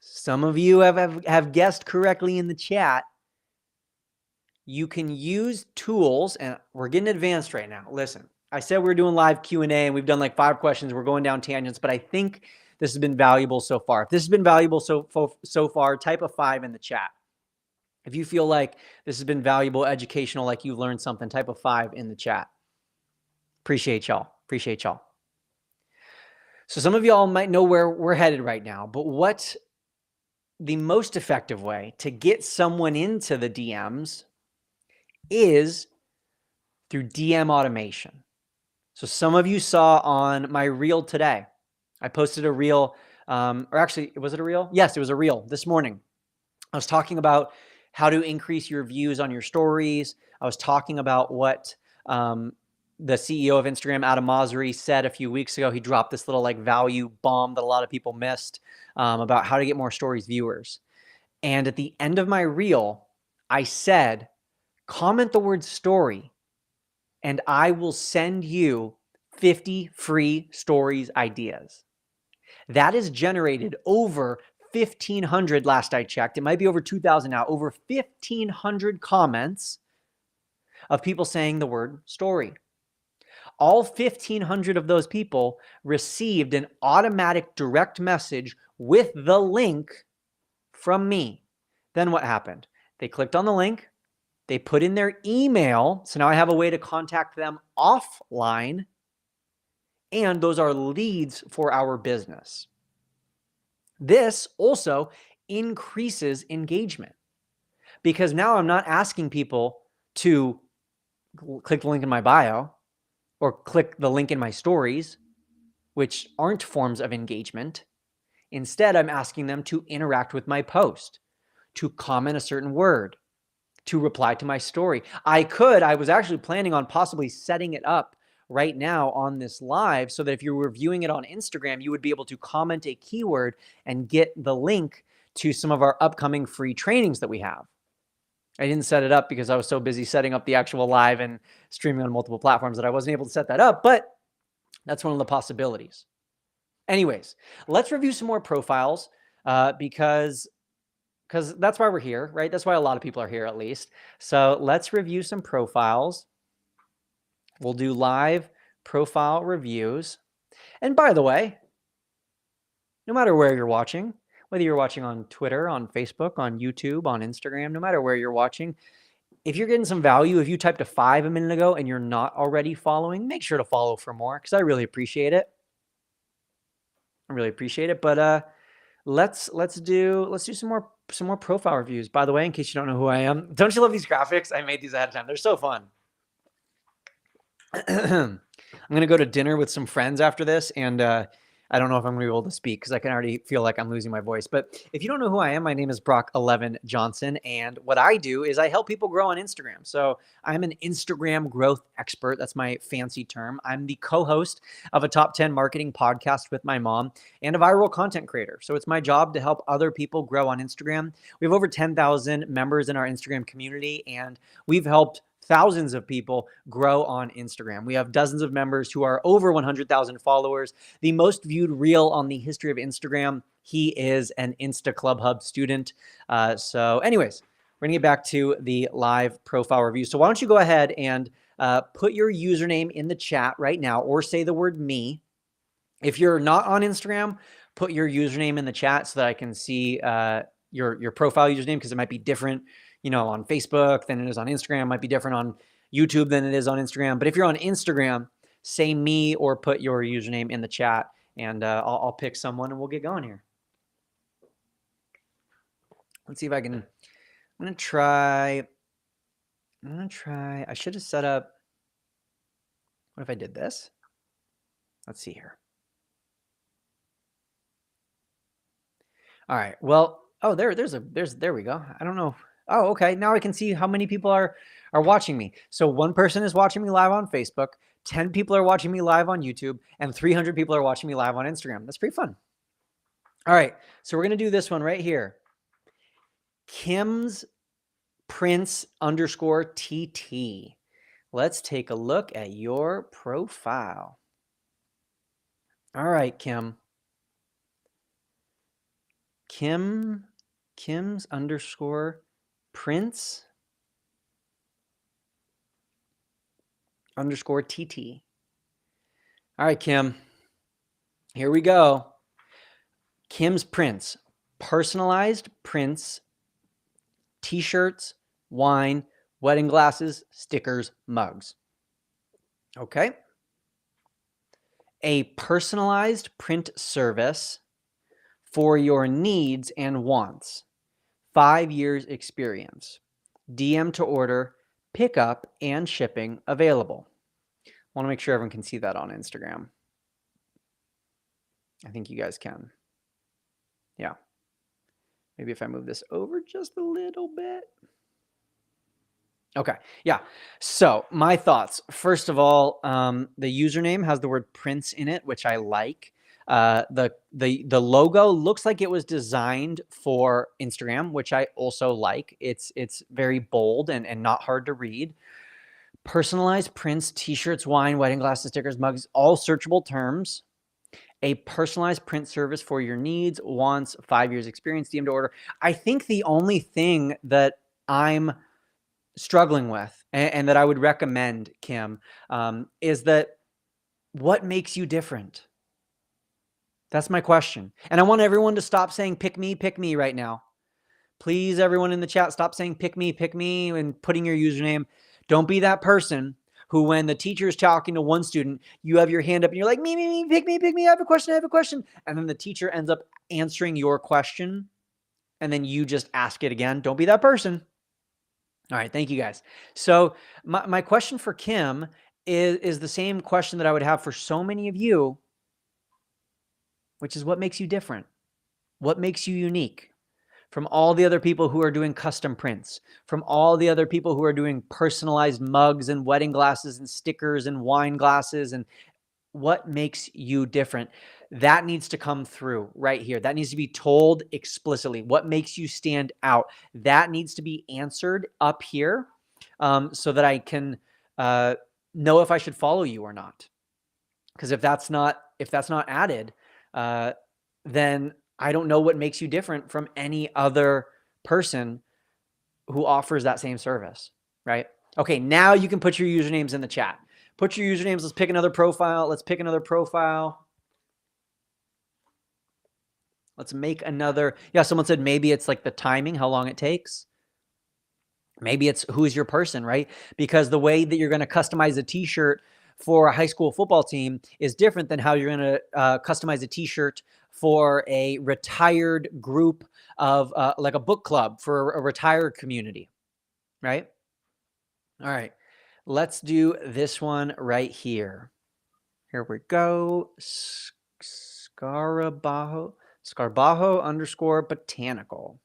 some of you have guessed correctly in the chat. You can use tools, and we're getting advanced right now. Listen, I said we were doing live Q&A, and we've done like 5 questions. We're going down tangents, but I think this has been valuable so far. If this has been valuable so far, type a 5 in the chat. If you feel like this has been valuable, educational, like you've learned something, type a 5 in the chat. Appreciate y'all. Appreciate y'all. So some of y'all might know where we're headed right now, but what the most effective way to get someone into the DMs is through DM automation. So some of you saw on my reel today, I posted a reel, or actually, was it a reel? Yes, it was a reel this morning. I was talking about how to increase your views on your stories. I was talking about what The CEO of Instagram, Adam Mosseri, said a few weeks ago, he dropped this little like value bomb that a lot of people missed about how to get more stories viewers. And at the end of my reel, I said, comment the word story and I will send you 50 free stories ideas. That has generated over 1,500 last I checked. It might be over 2,000 now, over 1,500 comments of people saying the word story. All 1,500 of those people received an automatic direct message with the link from me. Then what happened? They clicked on the link. They put in their email. So now I have a way to contact them offline. And those are leads for our business. This also increases engagement because now I'm not asking people to click the link in my bio or click the link in my stories, which aren't forms of engagement. Instead, I'm asking them to interact with my post, to comment a certain word, to reply to my story. I was actually planning on possibly setting it up right now on this live so that if you were viewing it on Instagram, you would be able to comment a keyword and get the link to some of our upcoming free trainings that we have. I didn't set it up because I was so busy setting up the actual live and streaming on multiple platforms that I wasn't able to set that up, but that's one of the possibilities. Anyways, let's review some more profiles because that's why we're here, right? That's why a lot of people are here at least. So let's review some profiles. We'll do live profile reviews. And by the way, no matter where you're watching, whether you're watching on Twitter, on Facebook, on YouTube, on Instagram, no matter where you're watching, if you're getting some value, if you typed a 5 a minute ago and you're not already following, make sure to follow for more because I really appreciate it. I really appreciate it. But let's do some more profile reviews. By the way, in case you don't know who I am, don't you love these graphics? I made these ahead of time. They're so fun. I'm gonna go to dinner with some friends after this, and I don't know if I'm gonna be able to speak because I can already feel like I'm losing my voice. But if you don't know who I am, my name is Brock 11 Johnson, and what I do is I help people grow on Instagram. So I'm an Instagram growth expert. That's my fancy term. I'm the co-host of a top 10 marketing podcast with my mom and a viral content creator. So it's my job to help other people grow on Instagram. We have over 10,000 members in our Instagram community, and we've helped thousands of people grow on Instagram. We have dozens of members who are over 100,000 followers. The most viewed reel on the history of Instagram. He is an Insta Club Hub student. So anyways, we're gonna get back to the live profile review. So why don't you go ahead and put your username in the chat right now or say the word me. If you're not on Instagram, put your username in the chat so that I can see your profile username because it might be different on Facebook than it is on Instagram, might be different on YouTube than it is on Instagram. But if you're on Instagram, say me or put your username in the chat and I'll pick someone and we'll get going here. Let's see if I can, I'm going to try, I should have set up, what if I did this? Let's see here. All right, well, oh, there we go. I don't know. Oh, okay. Now I can see how many people are watching me. So one person is watching me live on Facebook, 10 people are watching me live on YouTube, and 300 people are watching me live on Instagram. That's pretty fun. All right. So we're going to do this one right here. Kim's Prince _TT. Let's take a look at your profile. All right, Kim. Kim's _Prince _TT. All right, Kim. Here we go. Kim's Prince. Personalized prints, t-shirts, wine, wedding glasses, stickers, mugs. Okay. A personalized print service for your needs and wants. 5 years experience. DM to order, pickup, and shipping available. I want to make sure everyone can see that on Instagram. I think you guys can. Yeah. Maybe if I move this over just a little bit. Okay. Yeah. So my thoughts. First of all, the username has the word Prince in it, which I like. The logo looks like it was designed for Instagram, which I also like. It's very bold and not hard to read. Personalized prints, t-shirts, wine, wedding glasses, stickers, mugs, all searchable terms. A personalized print service for your needs, wants, 5 years experience, DM to order. I think the only thing that I'm struggling with and that I would recommend, Kim, is that what makes you different? That's my question. And I want everyone to stop saying pick me right now. Please, everyone in the chat, stop saying pick me, and putting your username. Don't be that person who, when the teacher is talking to one student, you have your hand up and you're like, me, pick me, I have a question. And then the teacher ends up answering your question and then you just ask it again. Don't be that person. All right, thank you guys. So my question for Kim is the same question that I would have for so many of you, which is what makes you different? What makes you unique from all the other people who are doing custom prints, from all the other people who are doing personalized mugs and wedding glasses and stickers and wine glasses, and what makes you different? That needs to come through right here. That needs to be told explicitly. What makes you stand out? That needs to be answered up here, so that I can know if I should follow you or not. Because if that's not added, then I don't know what makes you different from any other person who offers that same service, right? Okay, now you can put your usernames in the chat. Put your usernames. Let's pick another profile. Let's pick another profile. Let's make another. Yeah, someone said maybe it's like the timing, how long it takes. Maybe it's who's your person, right? Because the way that you're going to customize a t-shirt for a high school football team is different than how you're going to customize a t-shirt for a retired group of like a book club for a retired community, right? All right, let's do this one right here. Here we go. Scarbajo _ botanical.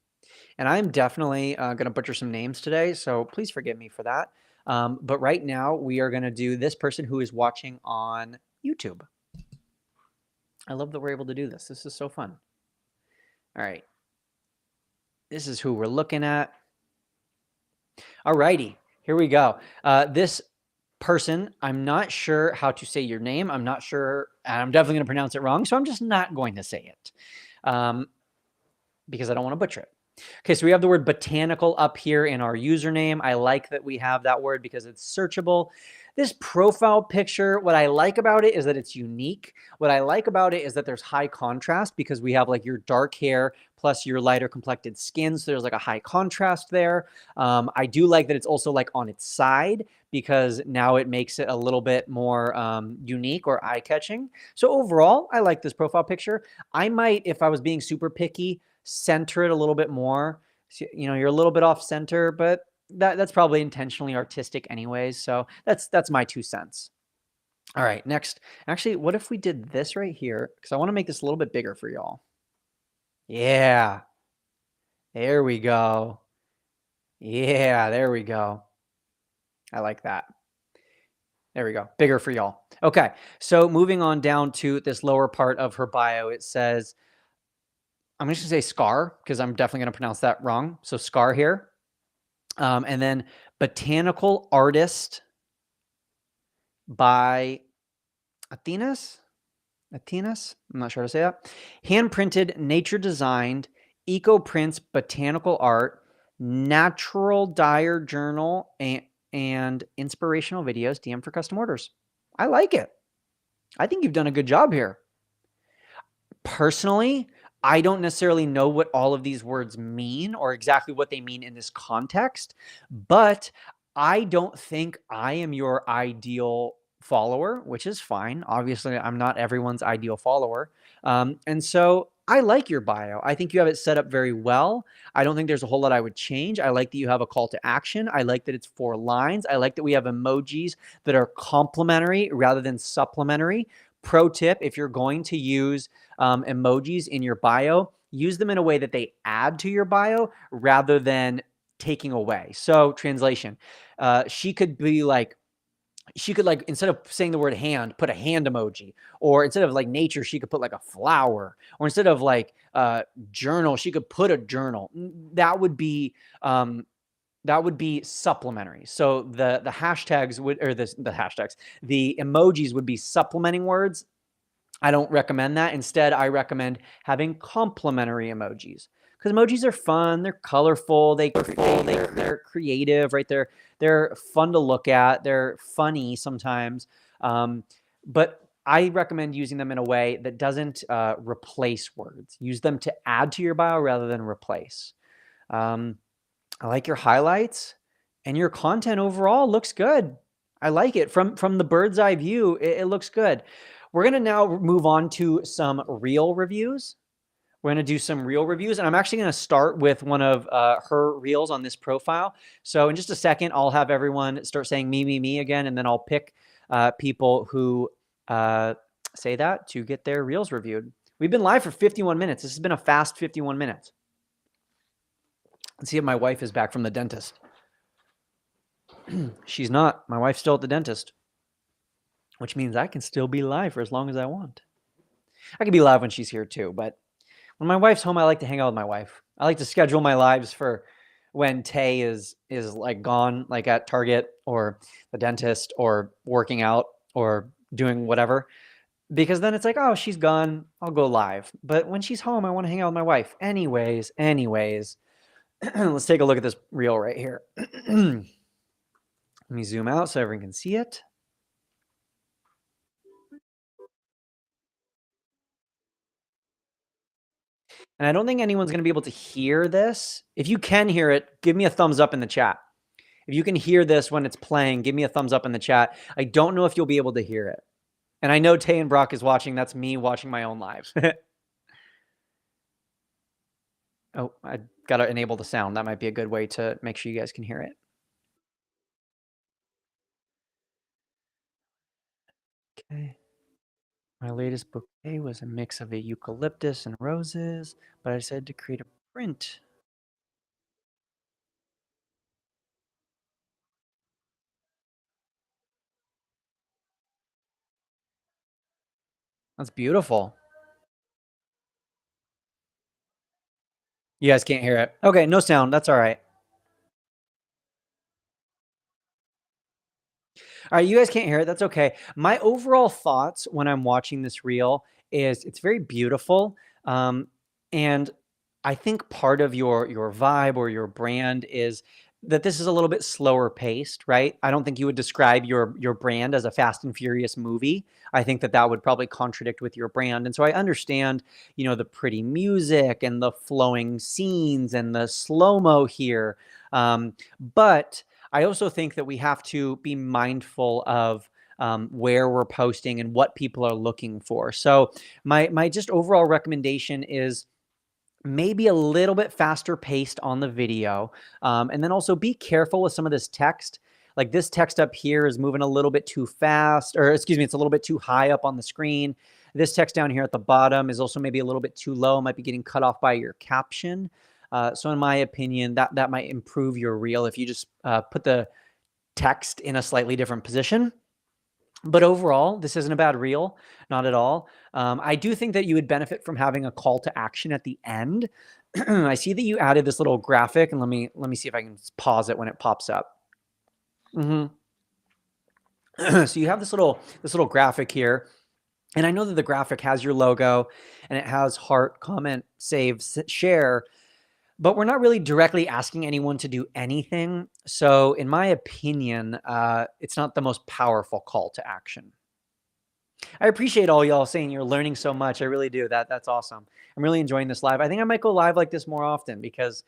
And I'm definitely going to butcher some names today, so please forgive me for that. But right now, we are going to do this person who is watching on YouTube. I love that we're able to do this. This is so fun. All right. This is who we're looking at. All righty. Here we go. This person, I'm not sure how to say your name. I'm not sure. I'm definitely going to pronounce it wrong, so I'm just not going to say it because I don't want to butcher it. Okay, so we have the word botanical up here in our username. I like that we have that word because it's searchable. This profile picture, what I like about it is that it's unique. What I like about it is that there's high contrast because we have like your dark hair plus your lighter complected skin. So there's like a high contrast there. I do like that it's also like on its side because now it makes it a little bit more unique or eye-catching. So overall, I like this profile picture. I might, if I was being super picky, center it a little bit more. So, you know, you're a little bit off center, but that's probably intentionally artistic anyways. So that's my 2 cents. All right, next. Actually, what if we did this right here? Because I want to make this a little bit bigger for y'all. Yeah. There we go. Yeah, there we go. I like that. There we go. Bigger for y'all. Okay, so moving on down to this lower part of her bio, it says, I'm just going to say Scar because I'm definitely going to pronounce that wrong. So Scar here. And then botanical artist by Athenas. I'm not sure how to say that. Hand printed, nature designed, eco prints, botanical art, natural dyer journal, and inspirational videos. DM for custom orders. I like it. I think you've done a good job here. Personally, I don't necessarily know what all of these words mean or exactly what they mean in this context, but I don't think I am your ideal follower, which is fine. Obviously, I'm not everyone's ideal follower. And so I like your bio. I think you have it set up very well. I don't think there's a whole lot I would change. I like that you have a call to action. I like that it's 4 lines. I like that we have emojis that are complementary rather than supplementary. Pro tip, if you're going to use emojis in your bio, use them in a way that they add to your bio rather than taking away. So translation, she could be like, she could like, instead of saying the word hand, put a hand emoji, or instead of like nature, she could put like a flower, or instead of like journal, she could put a journal. Um, that would be supplementary. So the hashtags would, or the hashtags, the emojis would be supplementing words. I don't recommend that. Instead, I recommend having complementary emojis, because emojis are fun. They're colorful. They're creative, right? They're fun to look at. They're funny sometimes. But I recommend using them in a way that doesn't replace words. Use them to add to your bio rather than replace. I like your highlights, and your content overall looks good. I like it from the bird's eye view. It looks good. We're going to now move on to some reel reviews. We're going to do some reel reviews, and I'm actually going to start with one of her reels on this profile. So in just a second, I'll have everyone start saying me again, and then I'll pick people who say that to get their reels reviewed. We've been live for 51 minutes. This has been a fast 51 minutes. Let's see if my wife is back from the dentist. She's not. My wife's still at the dentist, which means I can still be live for as long as I want. I can be live when she's here too, but when my wife's home, I like to hang out with my wife. I like to schedule my lives for when Tay is like gone, like at Target or the dentist or working out or doing whatever, because then it's like, oh, she's gone, I'll go live. But when she's home, I want to hang out with my wife. Anyways, let's take a look at this reel right here. Let me zoom out so everyone can see it. And I don't think anyone's going to be able to hear this. If you can hear it, give me a thumbs up in the chat. If you can hear this when it's playing, give me a thumbs up in the chat. I don't know if you'll be able to hear it. And I know Tay and Brock is watching. That's me watching my own lives. Oh, I got to enable the sound. That might be a good way to make sure you guys can hear it. Okay. My latest bouquet was a mix of a eucalyptus and roses, but I decided to create a print. That's beautiful. You guys can't hear it. Okay, no sound. That's all right. All right, you guys can't hear it. That's okay. My overall thoughts when I'm watching this reel is it's very beautiful. And I think part of your vibe or your brand is that this is a little bit slower paced, right? I don't think you would describe your brand as a Fast and Furious movie. I think that that would probably contradict with your brand. And so I understand, the pretty music and the flowing scenes and the slow-mo here. But I also think that we have to be mindful of where we're posting and what people are looking for. So my just overall recommendation is maybe a little bit faster paced on the video. And then also be careful with some of this text. Like this text up here is moving a little bit too fast, or excuse me, it's a little bit too high up on the screen. This text down here at the bottom is also maybe a little bit too low, might be getting cut off by your caption. So in my opinion, that might improve your reel if you just put the text in a slightly different position. But overall, this isn't a bad reel, not at all. I do think that you would benefit from having a call to action at the end. I see that you added this little graphic, and let me see if I can pause it when it pops up. So you have this little graphic here, and I know that the graphic has your logo, and it has heart, comment, save, share. But we're not really directly asking anyone to do anything. So in my opinion, it's not the most powerful call to action. I appreciate all y'all saying you're learning so much. I really do. That's awesome. I'm really enjoying this live. I think I might go live like this more often because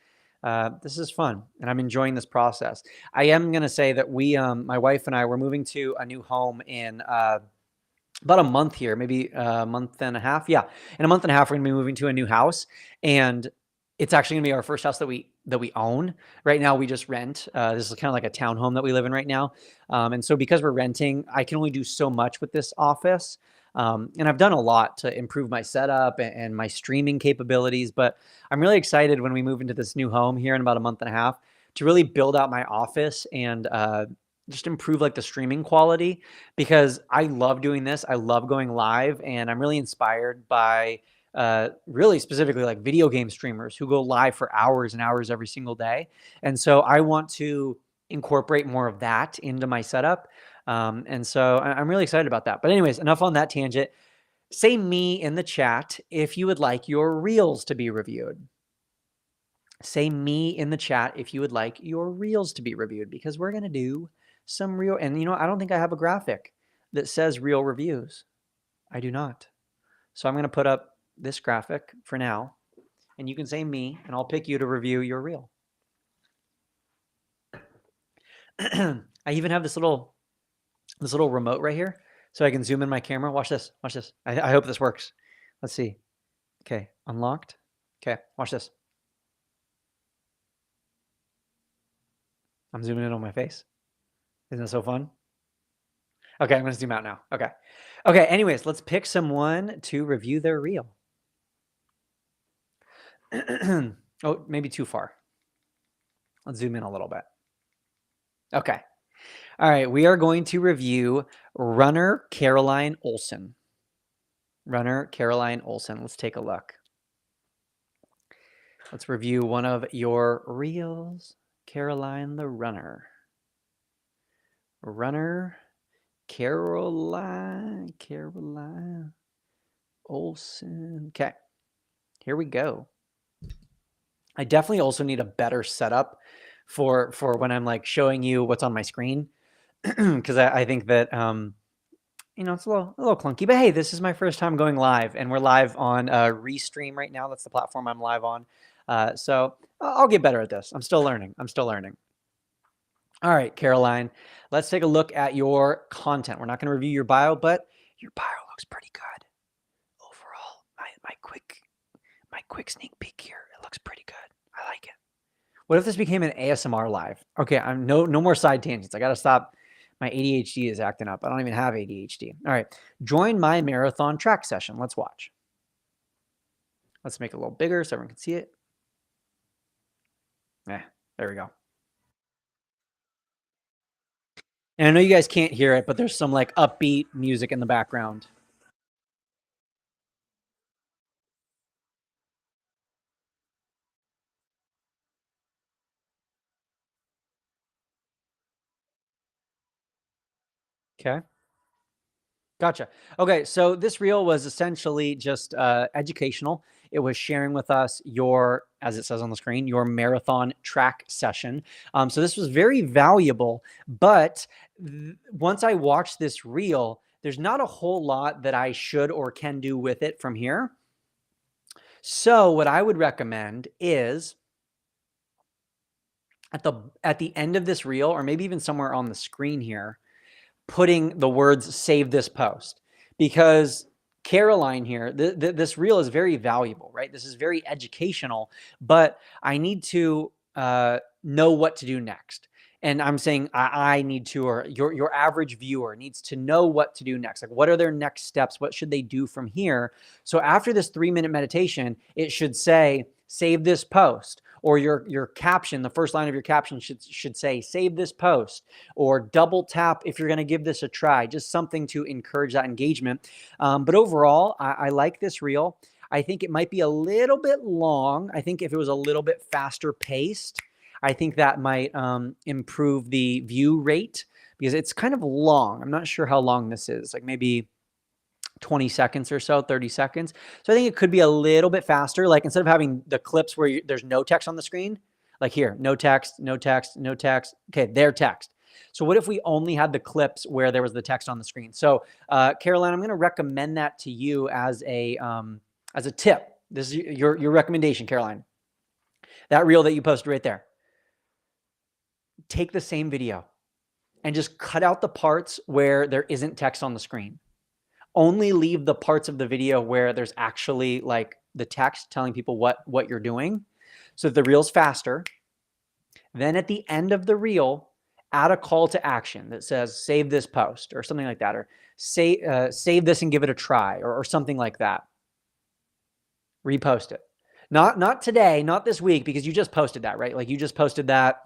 this is fun and I'm enjoying this process. I am going to say that my wife and I, we're moving to a new home in about a month here, maybe a month and a half. Yeah. In a month and a half, we're going to be moving to a new house, and it's actually gonna be our first house that we own. Right now, we just rent. This is kind of like a townhome that we live in right now. And so because we're renting, I can only do so much with this office. And I've done a lot to improve my setup and my streaming capabilities, but I'm really excited when we move into this new home here in about a month and a half to really build out my office and just improve like the streaming quality, because I love doing this. I love going live, and I'm really inspired by really specifically like video game streamers who go live for hours and hours every single day. And so I want to incorporate more of that into my setup. And so I'm really excited about that. But anyways, enough on that tangent. Say me in the chat if you would like your reels to be reviewed. Say me in the chat if you would like your reels to be reviewed, because we're going to do some reel. And you know, I don't think I have a graphic that says reel reviews. I do not. So I'm going to put up this graphic for now, and you can say me, and I'll pick you to review your reel. I even have this little remote right here, so I can zoom in my camera. Watch this. Watch this. I hope this works. Let's see. Okay, unlocked. Okay, watch this. I'm zooming in on my face. Isn't that so fun? Okay, I'm going to zoom out now. Okay. Okay, anyways, let's pick someone to review their reel. Oh, maybe too far. Let's zoom in a little bit. Okay. All right, we are going to review runner Caroline Olson. Runner Caroline Olson. Let's take a look. Let's review one of your reels. Caroline the runner. Runner Caroline Olson. Okay, here we go. I definitely also need a better setup for when I'm like showing you what's on my screen, because I think that you know, it's a little clunky. But hey, this is my first time going live, and we're live on Restream right now. That's the platform I'm live on. So I'll get better at this. I'm still learning. All right, Caroline, let's take a look at your content. We're not going to review your bio, but your bio looks pretty good overall. My quick sneak peek here. It looks pretty good. I like it. What if this became an ASMR live? Okay, I'm no more side tangents. I got to stop. My ADHD is acting up. I don't even have ADHD. All right, join my marathon track session. Let's watch. Let's make it a little bigger so everyone can see it. There we go. And I know you guys can't hear it, but there's some like upbeat music in the background. Okay. Gotcha. Okay, so this reel was essentially just educational. It was sharing with us your, as it says on the screen, your marathon track session. So this was very valuable, but once I watched this reel, there's not a whole lot that I should or can do with it from here. So what I would recommend is at the end of this reel, or maybe even somewhere on the screen here, putting the words "save this post," because Caroline here, this reel is very valuable, right? This is very educational, but I need to know what to do next. And I'm saying I need to, or your average viewer needs to know what to do next. Like, what are their next steps? What should they do from here? So after this 3-minute meditation, it should say, save this post, or your caption, the first line of your caption should say, save this post, or double tap if you're going to give this a try, just something to encourage that engagement. But overall, I like this reel. I think it might be a little bit long. I think if it was a little bit faster paced, I think that might improve the view rate, because it's kind of long. I'm not sure how long this is, like maybe 20 seconds or so, 30 seconds. So I think it could be a little bit faster. Like, instead of having the clips where there's no text on the screen, like here, no text, no text, no text. Okay, their text. So what if we only had the clips where there was the text on the screen? So Caroline, I'm going to recommend that to you as a tip. This is your recommendation, Caroline. That reel that you posted right there. Take the same video and just cut out the parts where there isn't text on the screen. Only leave the parts of the video where there's actually like the text telling people what you're doing, so that the reel's faster. Then at the end of the reel, add a call to action that says, save this post, or something like that, or save this and give it a try, or something like that. Repost it. Not today, not this week, because you just posted that, right? Like, you just posted that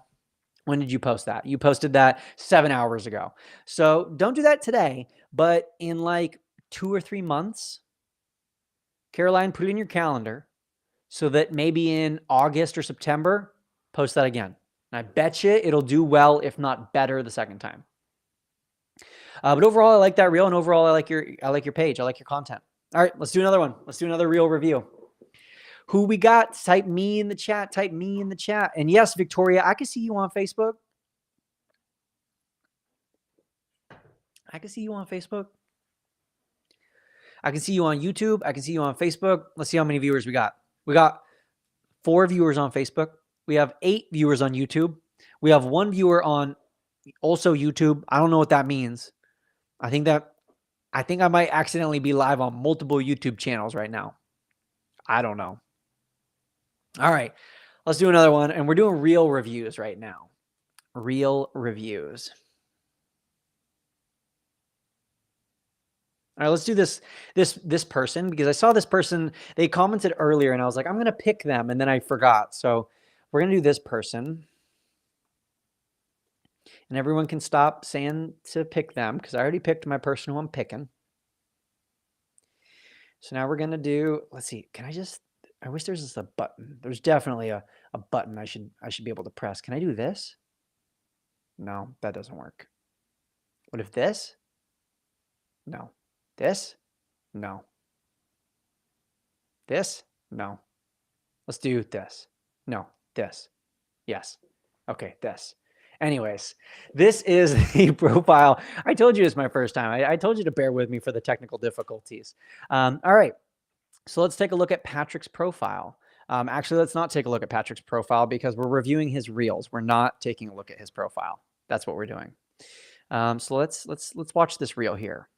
When did you post that? You posted that 7 hours ago. So don't do that today, but in like 2 or 3 months, Caroline, put it in your calendar so that maybe in August or September, post that again. And I bet you it'll do well, if not better, the second time. But overall, I like that reel, and overall, I like your page. I like your content. All right, let's do another one. Let's do another reel review. Who we got? Type me in the chat. Type me in the chat. And yes, Victoria, I can see you on Facebook. I can see you on Facebook. I can see you on YouTube. I can see you on Facebook. Let's see how many viewers we got. We got 4 viewers on Facebook. We have 8 viewers on YouTube. We have 1 viewer on also YouTube. I don't know what that means. I think I might accidentally be live on multiple YouTube channels right now. I don't know. All right, let's do another one. And we're doing reel reviews right now. Reel reviews. All right, let's do this person, because I saw this person, they commented earlier and I was like, I'm going to pick them, and then I forgot. So we're going to do this person. And everyone can stop saying to pick them, because I already picked my person who I'm picking. So now we're going to do, let's see, I wish there's just a button. There's definitely a button I should be able to press. Can I do this? No, that doesn't work. What if this? No. This? No. This? No. Let's do this. No, this. Yes. Okay, this. Anyways, this is the profile. I told you it's my first time. I told you to bear with me for the technical difficulties. All right. So let's take a look at Patrick's profile. Actually, let's not take a look at Patrick's profile, because we're reviewing his reels. We're not taking a look at his profile. That's what we're doing. So let's watch this reel here.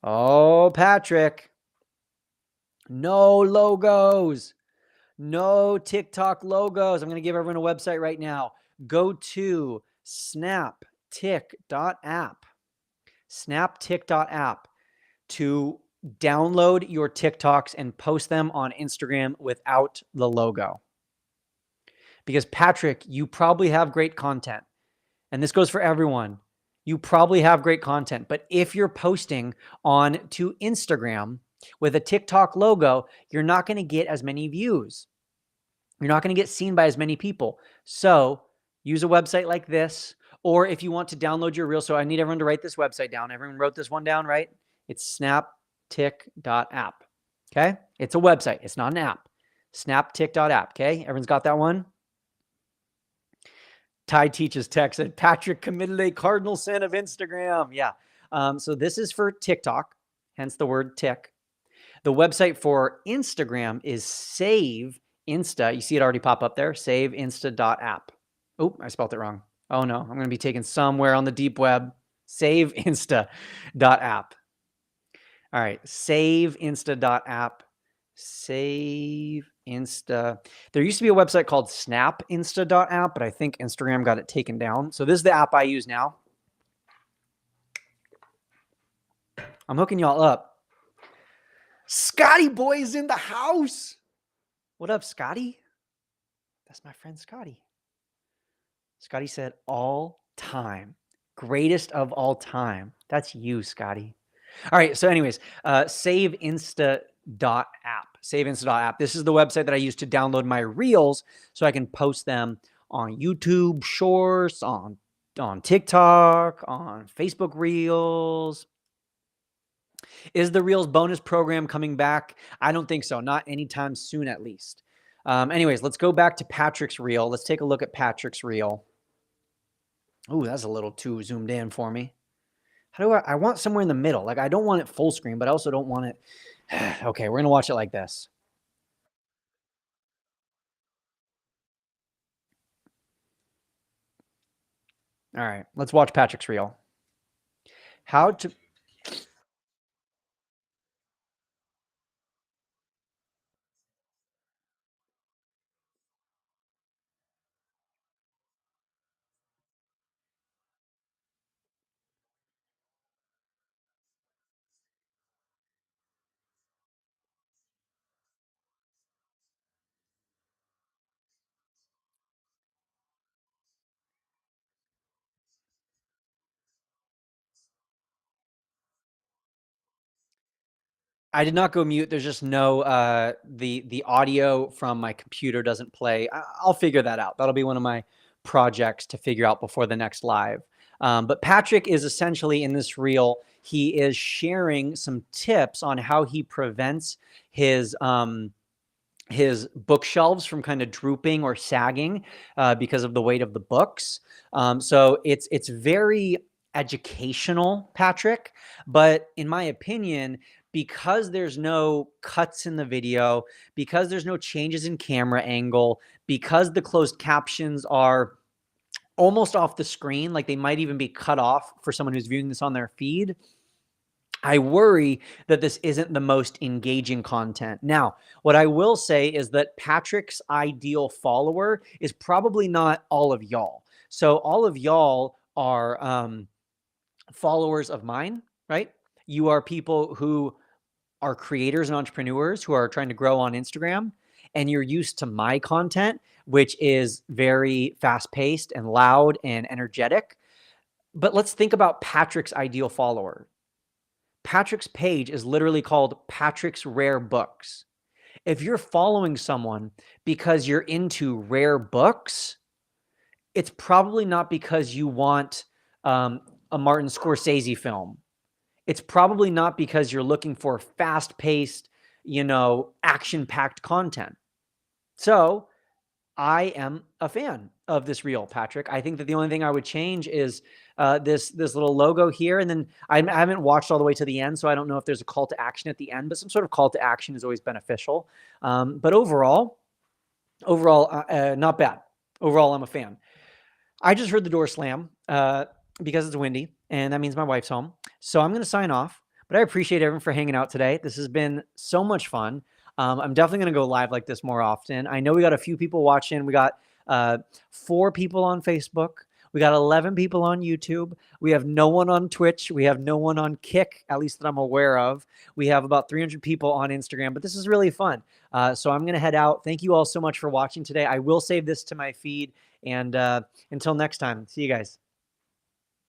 Oh, Patrick. No logos. No TikTok logos. I'm going to give everyone a website right now. Go to snaptik.app. Snaptik.app to download your TikToks and post them on Instagram without the logo. Because Patrick, you probably have great content. And this goes for everyone. You probably have great content, but if you're posting on to Instagram with a TikTok logo, you're not going to get as many views. You're not going to get seen by as many people. So use a website like this, or if you want to download your reel. So I need everyone to write this website down. Everyone wrote this one down, right? It's snaptik.app. Okay. It's a website. It's not an app. Snaptik.app. Okay. Everyone's got that one? Ty teaches tech, said Patrick committed a cardinal sin of Instagram. Yeah. So this is for TikTok, hence the word tick. The website for Instagram is Save Insta. You see it already pop up there, saveinsta.app. Oh, I spelled it wrong. Oh no, I'm going to be taken somewhere on the deep web. Saveinsta.app. All right, saveinsta.app. Save Insta. There used to be a website called snapinsta.app, but I think Instagram got it taken down. So this is the app I use now. I'm hooking y'all up. Scotty boy's in the house. What up, Scotty? That's my friend Scotty. Scotty said all time. Greatest of all time. That's you, Scotty. All right. So anyways, saveinsta.app. Saveinsta.app. This is the website that I use to download my reels so I can post them on YouTube Shorts, on TikTok, on Facebook Reels. Is the Reels bonus program coming back? I don't think so. Not anytime soon, at least. Anyways, let's go back to Patrick's reel. Let's take a look at Patrick's reel. Oh, that's a little too zoomed in for me. How do I want somewhere in the middle. Like, I don't want it full screen, but I also don't want it. Okay, we're going to watch it like this. All right, let's watch Patrick's reel. How to... I did not go mute. There's just no the audio from my computer doesn't play. I'll figure that out. That'll be one of my projects to figure out before the next live. But Patrick is essentially in this reel. He is sharing some tips on how he prevents his bookshelves from kind of drooping or sagging because of the weight of the books. So it's very educational, Patrick. But in my opinion, because there's no cuts in the video, because there's no changes in camera angle, because the closed captions are almost off the screen, like they might even be cut off for someone who's viewing this on their feed, I worry that this isn't the most engaging content. Now, what I will say is that Patrick's ideal follower is probably not all of y'all. So all of y'all are followers of mine, right? You are people who are creators and entrepreneurs who are trying to grow on Instagram, and you're used to my content, which is very fast-paced and loud and energetic. But let's think about Patrick's ideal follower. Patrick's page is literally called Patrick's Rare Books. If you're following someone because you're into rare books, it's probably not because you want a Martin Scorsese film. It's probably not because you're looking for fast-paced, action-packed content. So I am a fan of this reel, Patrick. I think that the only thing I would change is this little logo here. And then I haven't watched all the way to the end, so I don't know if there's a call to action at the end, but some sort of call to action is always beneficial. But overall, not bad. Overall, I'm a fan. I just heard the door slam because it's windy, and that means my wife's home. So I'm going to sign off, but I appreciate everyone for hanging out today. This has been so much fun. I'm definitely going to go live like this more often. I know we got a few people watching. We got 4 people on Facebook. We got 11 people on YouTube. We have no one on Twitch. We have no one on Kick, at least that I'm aware of. We have about 300 people on Instagram, but this is really fun. So I'm going to head out. Thank you all so much for watching today. I will save this to my feed. And until next time, see you guys.